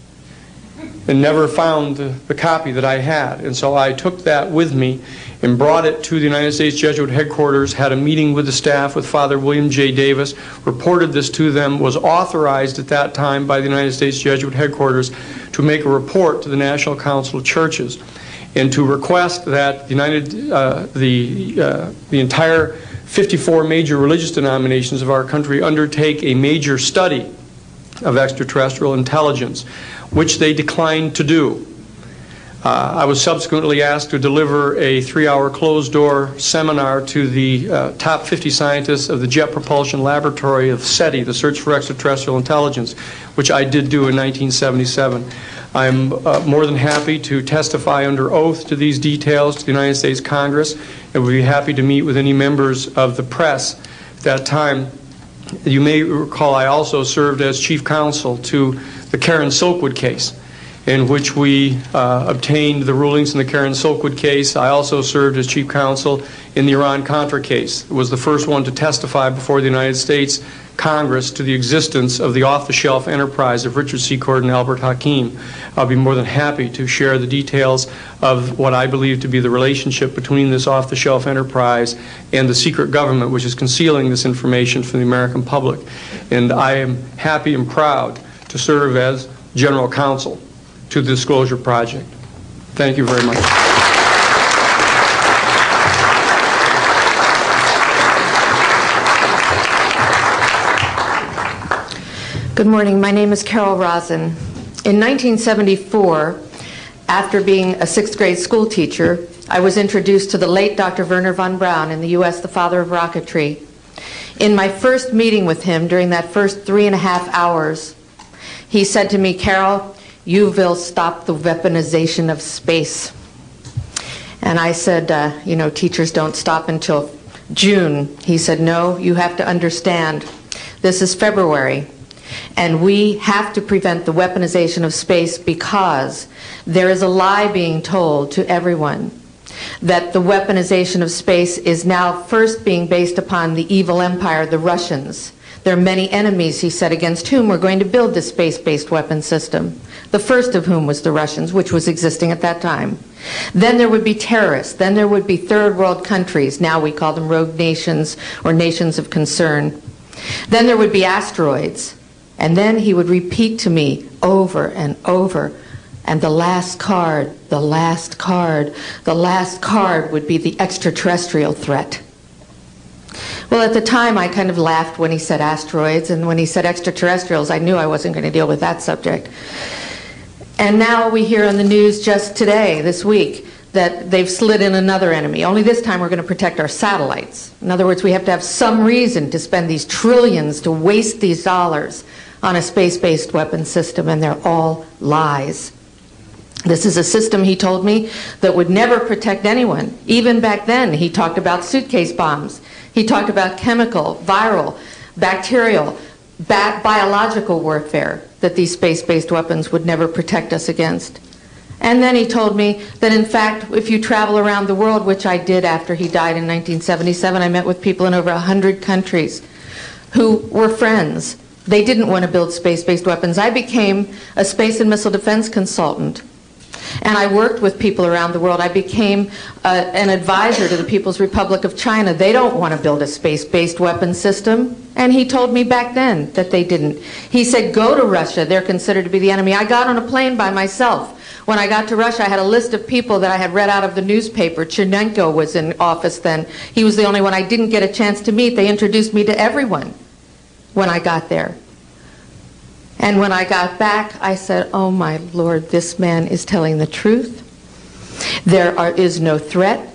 and never found the copy that I had. And so I took that with me and brought it to the United States Jesuit headquarters, had a meeting with the staff, with Father William J. Davis, reported this to them, was authorized at that time by the United States Jesuit headquarters to make a report to the National Council of Churches and to request that the entire 54 major religious denominations of our country undertake a major study of extraterrestrial intelligence, which they declined to do. I was subsequently asked to deliver a 3-hour closed-door seminar to the top 50 scientists of the Jet Propulsion Laboratory of SETI, the Search for Extraterrestrial Intelligence, which I did do in 1977. I'm more than happy to testify under oath to these details to the United States Congress, and would be happy to meet with any members of the press at that time. You may recall I also served as chief counsel to the Karen Silkwood case, in which we obtained the rulings in the Karen Silkwood case. I also served as chief counsel in the Iran-Contra case. It was the first one to testify before the United States Congress to the existence of the off-the-shelf enterprise of Richard C. Cord and Albert Hakim. I'll be more than happy to share the details of what I believe to be the relationship between this off-the-shelf enterprise and the secret government which is concealing this information from the American public. And I am happy and proud to serve as general counsel to the Disclosure Project. Thank you very much. Good morning. My name is Carol Rosen. In 1974, after being a 6th grade school teacher, I was introduced to the late Dr. Wernher von Braun, in the U.S. the father of rocketry. In my first meeting with him, during that first 3.5 hours, he said to me, Carol, you will stop the weaponization of space. And I said, you know, teachers don't stop until June. He said, no, you have to understand, this is February. And we have to prevent the weaponization of space because there is a lie being told to everyone that the weaponization of space is now first being based upon the evil empire, the Russians. There are many enemies, he said, against whom we're going to build this space-based weapon system. The first of whom was the Russians, which was existing at that time. Then there would be terrorists. Then there would be third world countries. Now we call them rogue nations or nations of concern. Then there would be asteroids. And then he would repeat to me over and over, and the last card, the last card, the last card would be the extraterrestrial threat. Well, at the time, I kind of laughed when he said asteroids, and when he said extraterrestrials, I knew I wasn't going to deal with that subject. And now we hear on the news just today, this week, that they've slid in another enemy. Only this time we're going to protect our satellites. In other words, we have to have some reason to spend these trillions, to waste these dollars on a space-based weapons system, and they're all lies. This is a system, he told me, that would never protect anyone. Even back then, he talked about suitcase bombs. He talked about chemical, viral, bacterial, biological warfare, that these space-based weapons would never protect us against. And then he told me that, in fact, if you travel around the world, which I did after he died in 1977, I met with people in over 100 countries who were friends. They didn't want to build space-based weapons. I became a space and missile defense consultant. And I worked with people around the world. I became an advisor to the People's Republic of China. They don't want to build a space-based weapons system. And he told me back then that they didn't. He said, go to Russia. They're considered to be the enemy. I got on a plane by myself. When I got to Russia, I had a list of people that I had read out of the newspaper. Chernenko was in office then. He was the only one I didn't get a chance to meet. They introduced me to everyone when I got there. And when I got back, I said, oh my Lord, this man is telling the truth. There is no threat.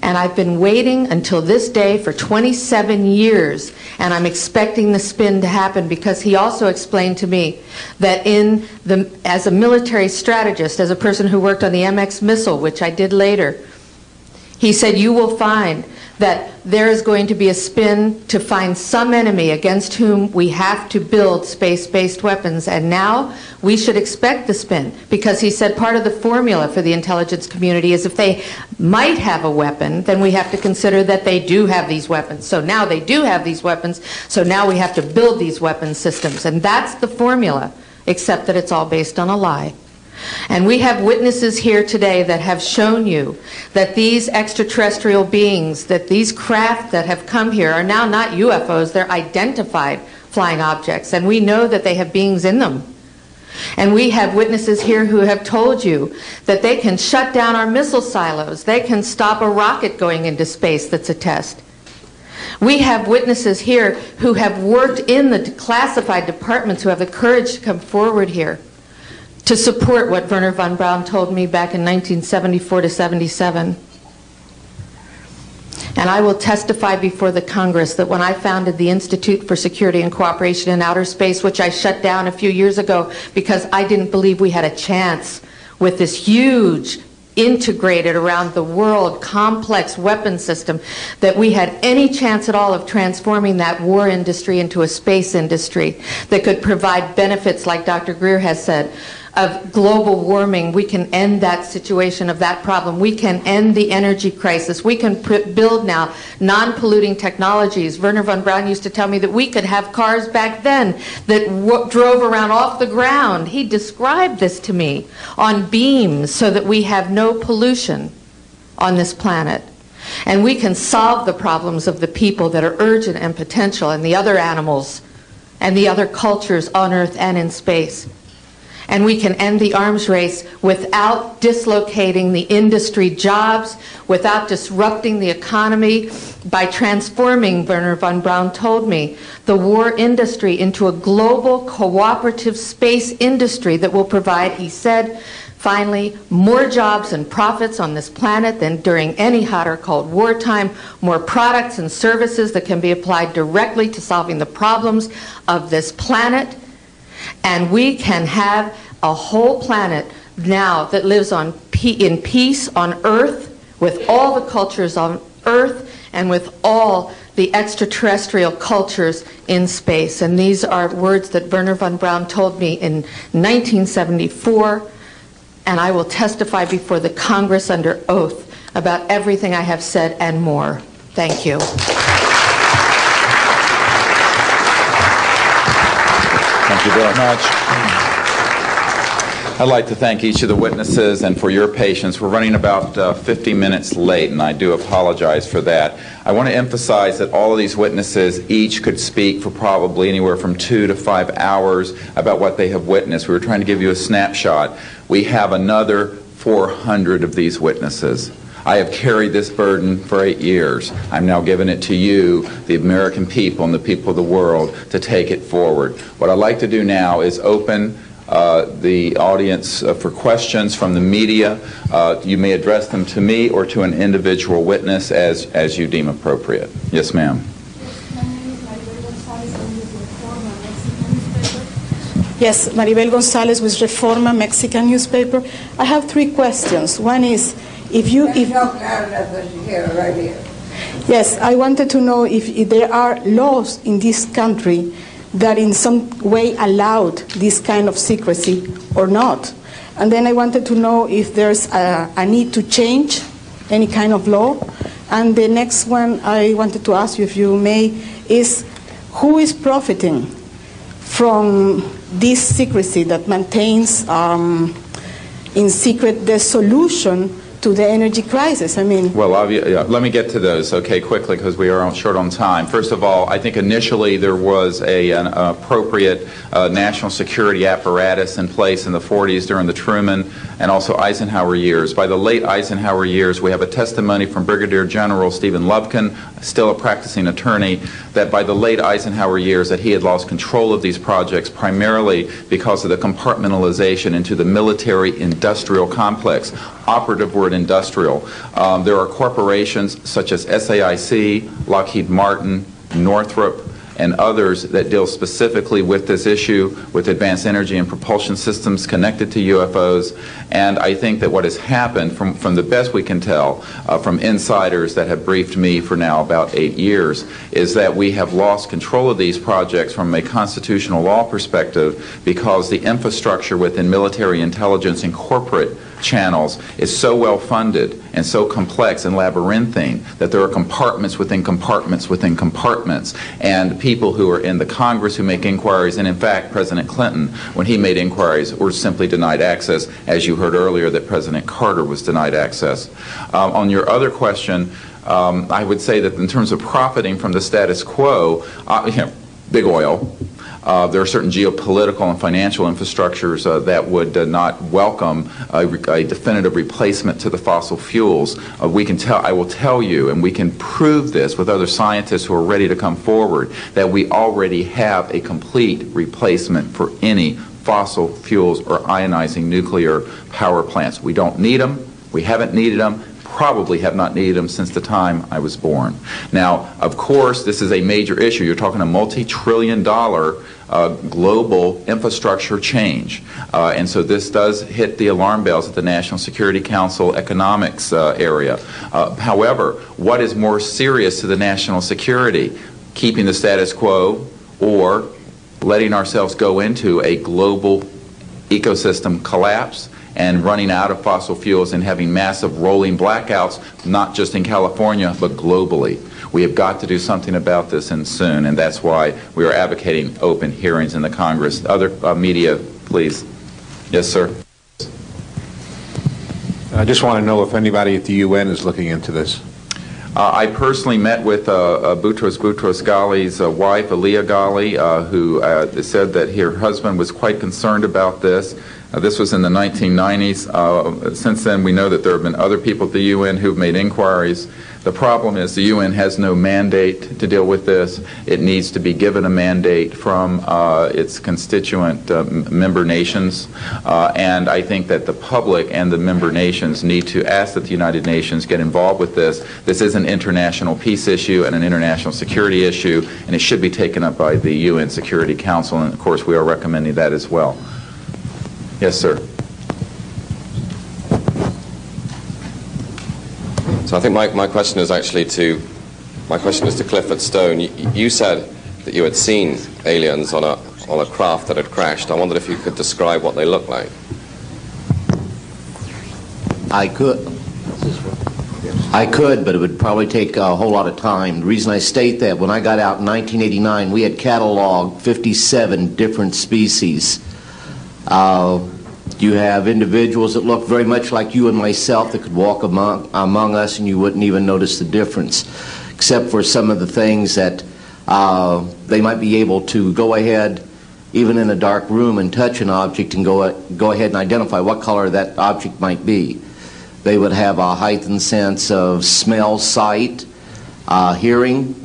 And I've been waiting until this day for 27 years, and I'm expecting the spin to happen, because he also explained to me that as a military strategist, as a person who worked on the MX missile, which I did later, he said, you will find that there is going to be a spin to find some enemy against whom we have to build space-based weapons. And now we should expect the spin, because he said part of the formula for the intelligence community is if they might have a weapon, then we have to consider that they do have these weapons. So now they do have these weapons, so now we have to build these weapon systems. And that's the formula, except that it's all based on a lie. And we have witnesses here today that have shown you that these extraterrestrial beings, that these craft that have come here are now not UFOs, they're identified flying objects, and we know that they have beings in them. And we have witnesses here who have told you that they can shut down our missile silos, they can stop a rocket going into space that's a test. We have witnesses here who have worked in the classified departments, who have the courage to come forward here to support what Wernher von Braun told me back in 1974 to 77. And I will testify before the Congress that when I founded the Institute for Security and Cooperation in Outer Space, which I shut down a few years ago because I didn't believe we had a chance with this huge, integrated around the world, complex weapon system, that we had any chance at all of transforming that war industry into a space industry that could provide benefits, like Dr. Greer has said, of global warming. We can end that situation of that problem. We can end the energy crisis. We can build now non-polluting technologies. Wernher von Braun used to tell me that we could have cars back then that drove around off the ground. He described this to me on beams so that we have no pollution on this planet. And we can solve the problems of the people that are urgent and potential, and the other animals and the other cultures on Earth and in space. And we can end the arms race without dislocating the industry jobs, without disrupting the economy, by transforming, Wernher von Braun told me, the war industry into a global cooperative space industry that will provide, he said, finally, more jobs and profits on this planet than during any hot or cold wartime, more products and services that can be applied directly to solving the problems of this planet. And we can have a whole planet now that lives in peace on Earth, with all the cultures on Earth, and with all the extraterrestrial cultures in space. And these are words that Wernher von Braun told me in 1974, and I will testify before the Congress under oath about everything I have said and more. Thank you. Thank you very much. I'd like to thank each of the witnesses and for your patience. We're running about 50 minutes late, and I do apologize for that. I want to emphasize that all of these witnesses each could speak for probably anywhere from 2 to 5 hours about what they have witnessed. We were trying to give you a snapshot. We have another 400 of these witnesses. I have carried this burden for 8 years. I'm now giving it to you, the American people and the people of the world, to take it forward. What I'd like to do now is open the audience for questions from the media. You may address them to me or to an individual witness as you deem appropriate. Yes, ma'am. Yes, Maribel Gonzalez with Reforma, Mexican newspaper. I have 3 questions. One is, if you... Yes, I wanted to know if there are laws in this country that in some way allowed this kind of secrecy or not. And then I wanted to know if there's a need to change any kind of law. And the next one I wanted to ask you, if you may, is who is profiting from this secrecy that maintains in secret the solution to the energy crisis? I mean... Well, let me get to those, okay, quickly, because we are short on time. First of all, I think initially there was an appropriate national security apparatus in place in the 40s during the Truman and also Eisenhower years. By the late Eisenhower years, we have a testimony from Brigadier General Stephen Lubkin, still a practicing attorney, that by the late Eisenhower years that he had lost control of these projects primarily because of the compartmentalization into the military-industrial complex. Operative word industrial. There are corporations such as SAIC, Lockheed Martin, Northrop, and others that deal specifically with this issue, with advanced energy and propulsion systems connected to UFOs. And I think that what has happened, from the best we can tell, from insiders that have briefed me for now about 8 years, is that we have lost control of these projects from a constitutional law perspective because the infrastructure within military intelligence and corporate channels is so well funded and so complex and labyrinthine that there are compartments within compartments within compartments, and people who are in the Congress who make inquiries, and in fact President Clinton, when he made inquiries, were simply denied access, as you heard earlier that President Carter was denied access. On your other question, I would say that in terms of profiting from the status quo, big oil. There are certain geopolitical and financial infrastructures that would not welcome a definitive replacement to the fossil fuels. I will tell you, and we can prove this with other scientists who are ready to come forward, that we already have a complete replacement for any fossil fuels or ionizing nuclear power plants. We don't need them. We haven't needed them. Probably have not needed them since the time I was born. Now, of course, this is a major issue. You're talking a multi-trillion-dollar global infrastructure change. And so this does hit the alarm bells at the National Security Council economics area. However, what is more serious to the national security? Keeping the status quo or letting ourselves go into a global ecosystem collapse and running out of fossil fuels and having massive rolling blackouts, not just in California, but globally. We have got to do something about this, and soon, and that's why we are advocating open hearings in the Congress. Other media, please. Yes, sir. I just want to know if anybody at the UN is looking into this. I personally met with Boutros Ghali's wife, Aliyah Ghali, who said that her husband was quite concerned about this. This was in the 1990s. Since then, we know that there have been other people at the UN who've made inquiries. The problem is the UN has no mandate to deal with this. It needs to be given a mandate from its constituent member nations. And I think that the public and the member nations need to ask that the United Nations get involved with this. This is an international peace issue and an international security issue, and it should be taken up by the UN Security Council, and of course we are recommending that as well. Yes, sir. So I think my question is actually to Clifford Stone. You said that you had seen aliens on a craft that had crashed. I wondered if you could describe what they looked like. I could, but it would probably take a whole lot of time. The reason I state that, when I got out in 1989, we had cataloged 57 different species. You have individuals that look very much like you and myself that could walk among us and you wouldn't even notice the difference, except for some of the things that they might be able to go ahead, even in a dark room, and touch an object and go ahead and identify what color that object might be. They would have a heightened sense of smell, sight, hearing.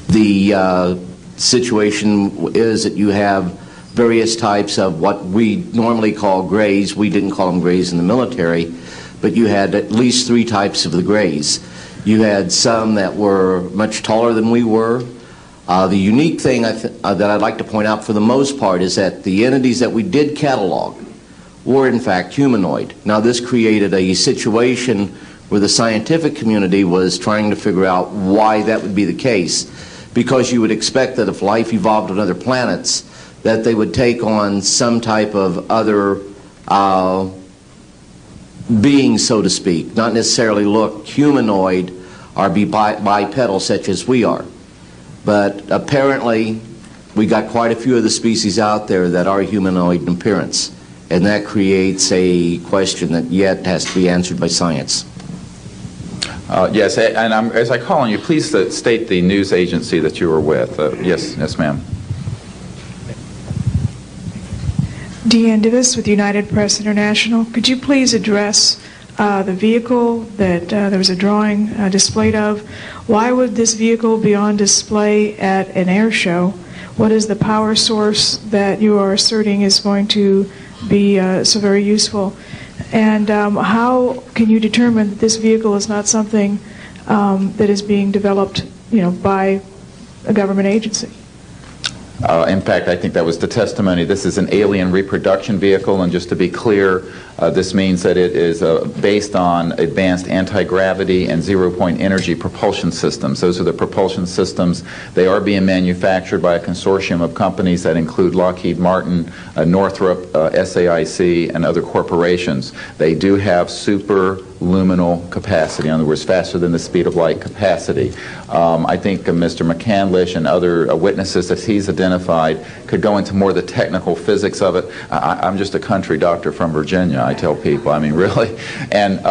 The situation is that you have various types of what we normally call grays. We didn't call them grays in the military, but you had at least 3 types of the grays. You had some that were much taller than we were. The unique thing that I'd like to point out for the most part is that the entities that we did catalog were in fact humanoid. Now this created a situation where the scientific community was trying to figure out why that would be the case, because you would expect that if life evolved on other planets that they would take on some type of other being, so to speak, not necessarily look humanoid or be bipedal such as we are. But apparently we got quite a few of the species out there that are humanoid in appearance, and that creates a question that yet has to be answered by science. Yes, and as I call on you, please state the news agency that you were with. Yes, ma'am. Deanne Divis with United Press International. Could you please address the vehicle that there was a drawing displayed of? Why would this vehicle be on display at an air show? What is the power source that you are asserting is going to be so very useful? And how can you determine that this vehicle is not something that is being developed, by a government agency? In fact, I think that was the testimony. This is an alien reproduction vehicle, and just to be clear, this means that it is based on advanced anti-gravity and zero-point energy propulsion systems. Those are the propulsion systems. They are being manufactured by a consortium of companies that include Lockheed Martin, Northrop, SAIC, and other corporations. They do have superluminal capacity, in other words, faster than the speed of light capacity. I think Mr. McCandlish and other witnesses that he's identified could go into more of the technical physics of it. I'm just a country doctor from Virginia, I tell people. I mean, really. And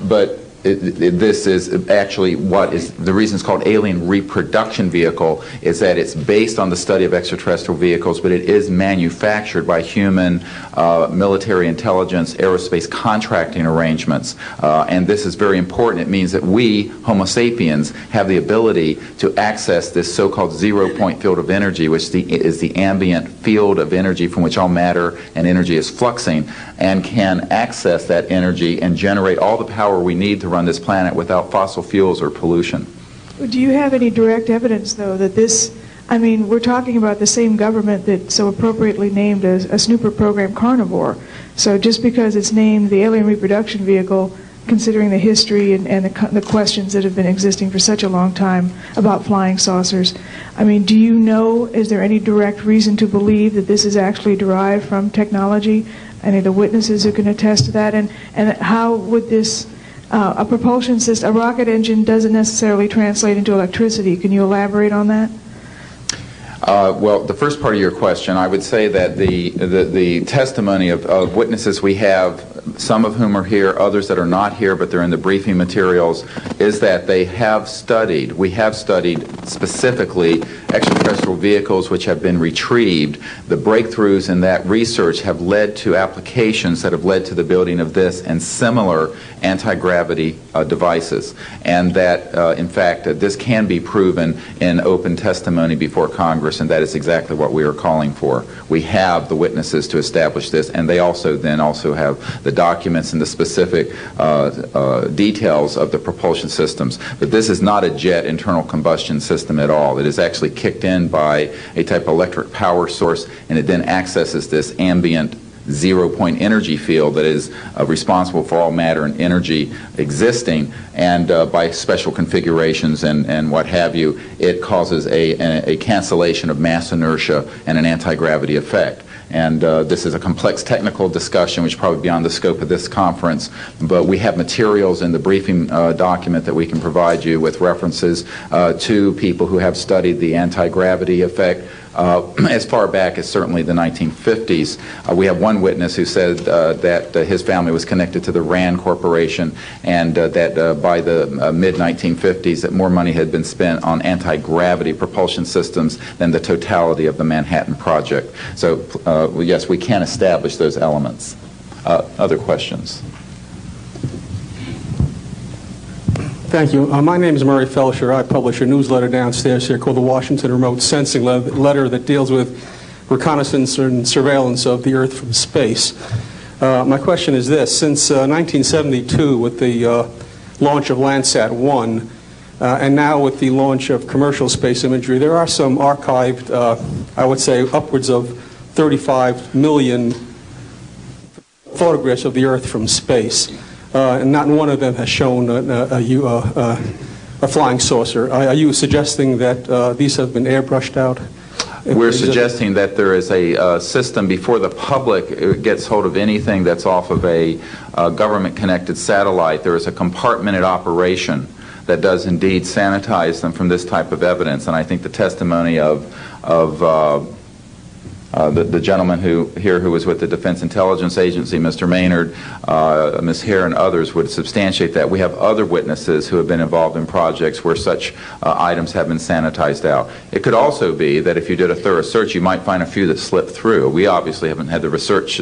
but this is actually what is the reason it's called alien reproduction vehicle is that it's based on the study of extraterrestrial vehicles, but it is manufactured by human military intelligence aerospace contracting arrangements, and this is very important. It means that we Homo sapiens have the ability to access this so-called zero-point field of energy, which is the ambient field of energy from which all matter and energy is fluxing, and can access that energy and generate all the power we need to run this planet without fossil fuels or pollution. Do you have any direct evidence, though, that this, I mean, we're talking about the same government that so appropriately named a snooper program Carnivore. So just because it's named the alien reproduction vehicle, considering the history and the questions that have been existing for such a long time about flying saucers, I mean, do you know, is there any direct reason to believe that this is actually derived from technology? Any of the witnesses who can attest to that? And how would this, a propulsion system, a rocket engine doesn't necessarily translate into electricity. Can you elaborate on that? Well, the first part of your question, I would say that the testimony of witnesses we have, some of whom are here, others that are not here, but they're in the briefing materials, is that they have studied, we have studied specifically extraterrestrial vehicles which have been retrieved. The breakthroughs in that research have led to applications that have led to the building of this and similar anti-gravity devices. And that, in fact, this can be proven in open testimony before Congress, and that is exactly what we are calling for. We have the witnesses to establish this, and they also have the documents and the specific details of the propulsion systems. But this is not a jet internal combustion system at all. It is actually kicked in by a type of electric power source, and it then accesses this ambient zero-point energy field that is responsible for all matter and energy existing, and by special configurations and what have you, it causes a cancellation of mass inertia and an anti-gravity effect. And this is a complex technical discussion which is probably beyond the scope of this conference, but we have materials in the briefing document that we can provide you with references to people who have studied the anti-gravity effect as far back as certainly the 1950s. We have one witness who said that his family was connected to the RAND Corporation, and that by the mid-1950s that more money had been spent on anti-gravity propulsion systems than the totality of the Manhattan Project. So yes, we can establish those elements. Other questions? Thank you. My name is Murray Felsher. I publish a newsletter downstairs here called the Washington Remote Sensing Letter that deals with reconnaissance and surveillance of the Earth from space. My question is this. Since 1972, with the launch of Landsat 1, and now with the launch of commercial space imagery, there are some archived, I would say, upwards of 35 million photographs of the Earth from space, and not one of them has shown a flying saucer. Are you suggesting that these have been airbrushed out? We're suggesting that there is a system before the public gets hold of anything that's off of a government-connected satellite. There is a compartmented operation that does indeed sanitize them from this type of evidence. And I think the testimony of the gentleman who was with the Defense Intelligence Agency, Mr. Maynard, Ms. Hare, and others would substantiate that. We have other witnesses who have been involved in projects where such items have been sanitized out. It could also be that if you did a thorough search, you might find a few that slipped through. We obviously haven't had the research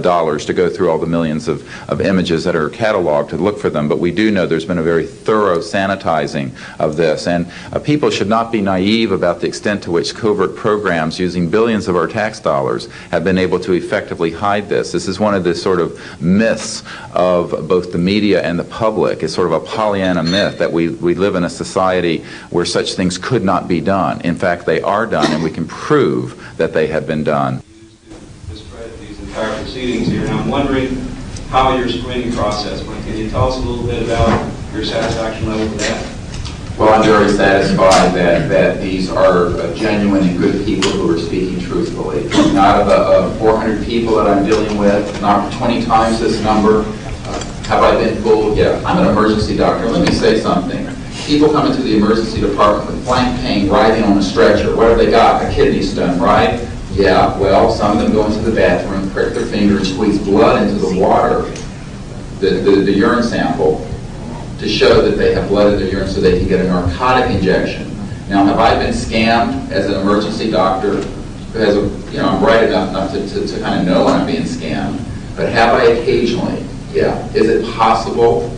dollars to go through all the millions of images that are cataloged to look for them, but we do know there's been a very thorough sanitizing of this. And people should not be naive about the extent to which covert programs using billions of our tax dollars have been able to effectively hide this. This is one of the sort of myths of both the media and the public. It's sort of a Pollyanna myth that we live in a society where such things could not be done. In fact, they are done, and we can prove that they have been done. Discredit these entire proceedings here, and I'm wondering how your screening process went. Can you tell us a little bit about your satisfaction level with that? Well, I'm very satisfied that these are genuine and good people who are speaking truthfully. Out of 400 people that I'm dealing with, not 20 times this number, have I been fooled? Yeah. I'm an emergency doctor. Let me say something. People come into the emergency department with flank pain, writhing on a stretcher. What have they got? A kidney stone, right? Yeah, well, some of them go into the bathroom, prick their finger, and squeeze blood into the water, the urine sample, to show that they have blood in their urine so they can get a narcotic injection. Now, have I been scammed as an emergency doctor who has I'm bright enough to kind of know when I'm being scammed, but have I occasionally? Yeah. Is it possible?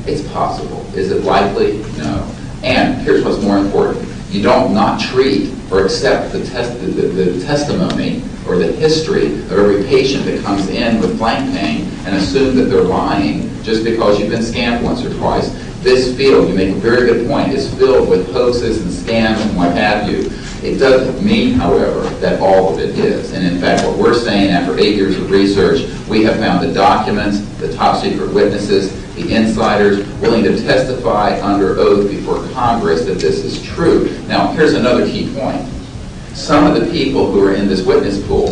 It's possible. Is it likely? No. And here's what's more important. You don't not treat or accept the testimony or the history of every patient that comes in with flank pain and assume that they're lying just because you've been scammed once or twice. This field, you make a very good point, is filled with hoaxes and scams and what have you. It doesn't mean, however, that all of it is. And in fact, what we're saying after 8 years of research, we have found the documents, the top secret witnesses, the insiders willing to testify under oath before Congress that this is true. Now, here's another key point. Some of the people who are in this witness pool,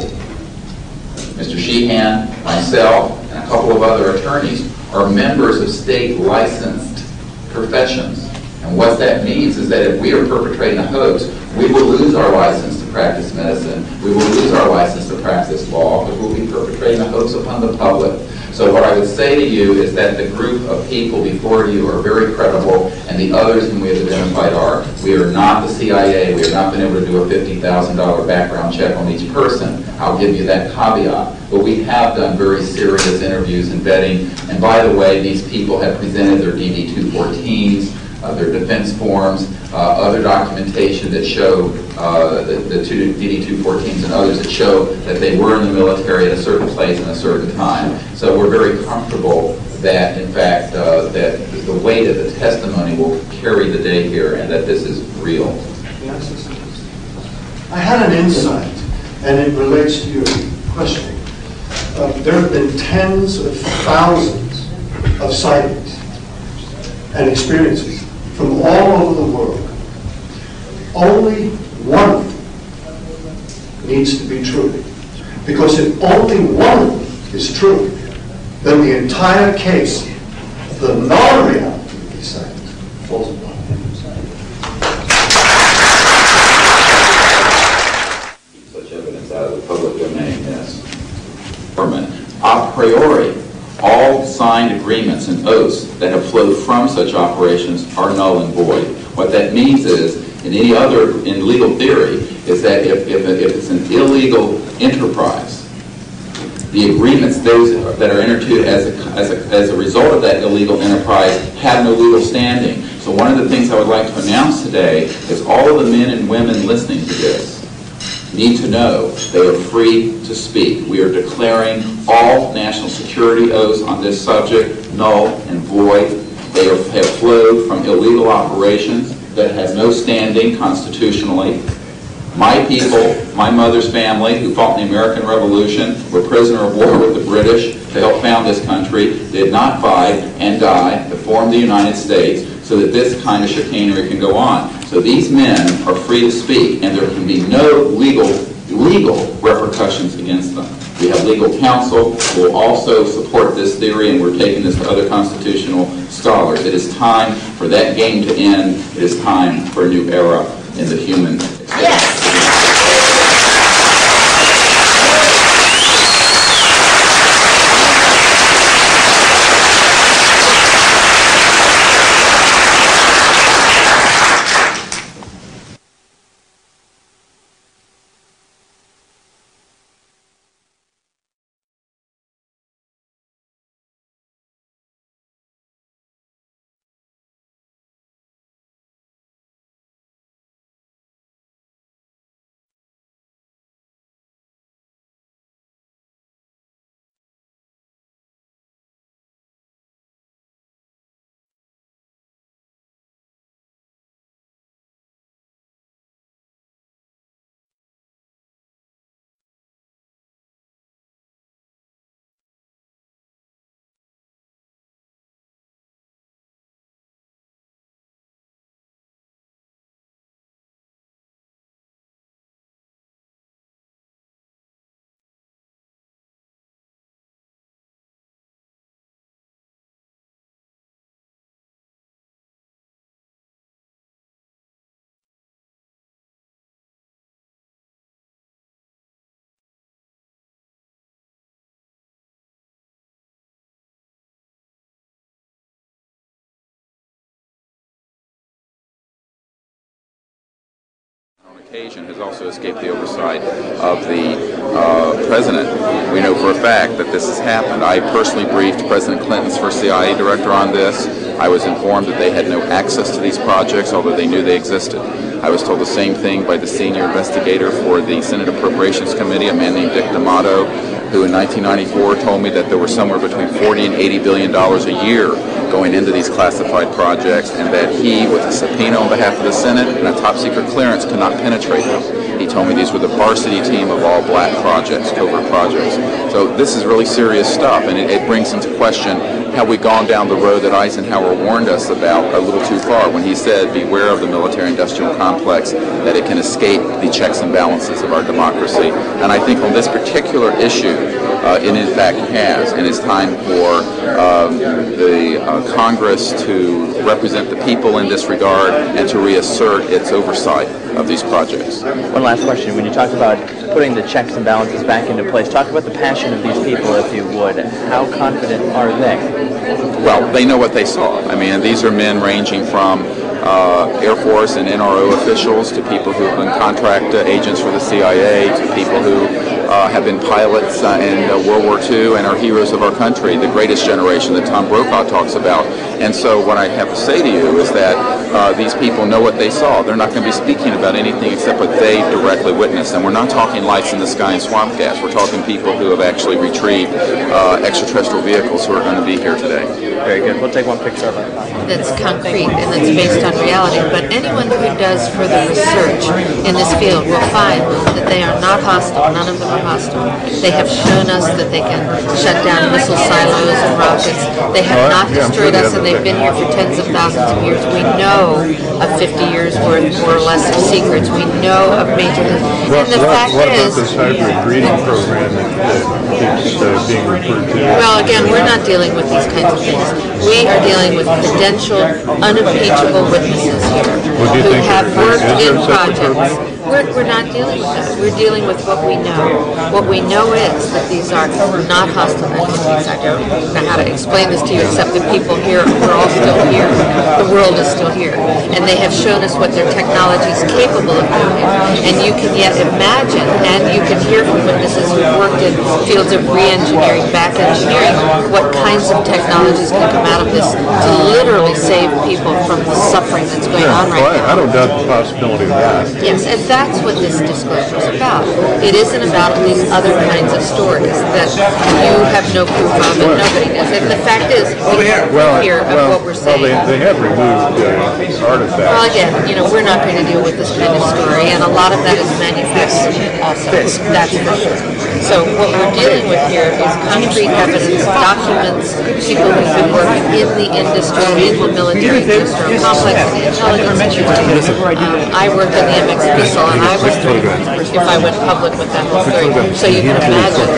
Mr. Sheehan, myself, and a couple of other attorneys, are members of state licensed professions. And what that means is that if we are perpetrating a hoax, we will lose our license to practice medicine. We will lose our license to practice law because we'll be perpetrating a hoax upon the public. So what I would say to you is that the group of people before you are very credible, and the others whom we have identified are. We are not the CIA. We have not been able to do a $50,000 background check on each person. I'll give you that caveat. But we have done very serious interviews and vetting. And by the way, these people have presented their DD-214s, their defense forms, other documentation that show the two DD-214s and others that show that they were in the military at a certain place and a certain time. So we're very comfortable that, in fact, that the weight of the testimony will carry the day here and that this is real. I had an insight, and it relates to your questioning. There have been tens of thousands of sightings and experiences from all over the world. Only one of them needs to be true. Because if only one of them is true, then the entire case of the non-reality of these sightings falls apart. Such evidence out of the public domain, yes. A priori, all signed agreements and oaths that have flowed from such operations are null and void. What that means is, in legal theory, is that if it's an illegal enterprise, the agreements those that are entered into as a result of that illegal enterprise have no legal standing. So one of the things I would like to announce today is all of the men and women listening to this need to know they are free to speak. We are declaring all national security oaths on this subject null and void. They have flowed from illegal operations that have no standing constitutionally. My people, my mother's family, who fought in the American Revolution, were prisoner of war with the British to help found this country, did not fight and die to form the United States so that this kind of chicanery can go on. So these men are free to speak, and there can be no legal repercussions against them. We have legal counsel who will also support this theory, and we're taking this to other constitutional scholars. It is time for that game to end. It is time for a new era in the human experience. Occasion has also escaped the oversight of the President. We know for a fact that this has happened. I personally briefed President Clinton's first CIA director on this. I was informed that they had no access to these projects, although they knew they existed. I was told the same thing by the senior investigator for the Senate Appropriations Committee, a man named Dick D'Amato, who in 1994 told me that there were somewhere between $40 and $80 billion a year going into these classified projects, and that he, with a subpoena on behalf of the Senate and a top-secret clearance, could not penetrate them. He told me these were the varsity team of all black projects, covert projects. So this is really serious stuff, and it brings into question have we gone down the road that Eisenhower warned us about a little too far when he said, beware of the military-industrial complex, that it can escape the checks and balances of our democracy. And I think on this particular issue, it in fact has, and it's time for the Congress to represent the people in this regard and to reassert its oversight of these projects. One last question. When you talk about putting the checks and balances back into place, talk about the passion of these people, if you would. How confident are they? Well, they know what they saw. I mean, these are men ranging from Air Force and NRO officials to people who have been contract agents for the CIA to people who have been pilots in World War II and are heroes of our country, the greatest generation that Tom Brokaw talks about. And so what I have to say to you is that these people know what they saw. They're not going to be speaking about anything except what they directly witnessed. And we're not talking lights in the sky and swamp gas. We're talking people who have actually retrieved extraterrestrial vehicles who are going to be here today. Very good. We'll take one picture of it. That's concrete and that's based on reality, but anyone who does further research in this field will find that they are not hostile. None of them are hostile. They have shown us that they can shut down missile silos and rockets. They have not destroyed us, and they've been here for tens of thousands of years. We know of 50 years worth, more or less, of secrets. We know of major... And the fact is... What about this hybrid breeding program that keeps being referred to? Well, again, we're not dealing with these kinds of things. We are dealing with credentialed, unimpeachable witnesses here who have worked in projects. We're not dealing with that. We're dealing with what we know. What we know is that these are not hostile entities. I don't know how to explain this to you except that people here, we're all still here. The world is still here. And they have shown us what their technology is capable of doing. And you can yet imagine, and you can hear from witnesses who worked in fields of re-engineering, back engineering, what kinds of technologies can come out of this to literally save people from the suffering that's going on right now. I don't doubt the possibility of that. Yes, in fact, that's what this disclosure is about. It isn't about these other kinds of stories that you have no proof of and nobody does. And the fact is, we have proof here of what we're saying. Well, they have removed artifacts. Well, again, we're not going to deal with this kind of story, and a lot of that is manufactured also. That's for sure. So what we're dealing with here is concrete evidence, documents, people who've been working in the industry, in the military industrial complex, in the intelligence industry. I worked in the MX missile, and I was thrilled if I went public with that whole story. So you can imagine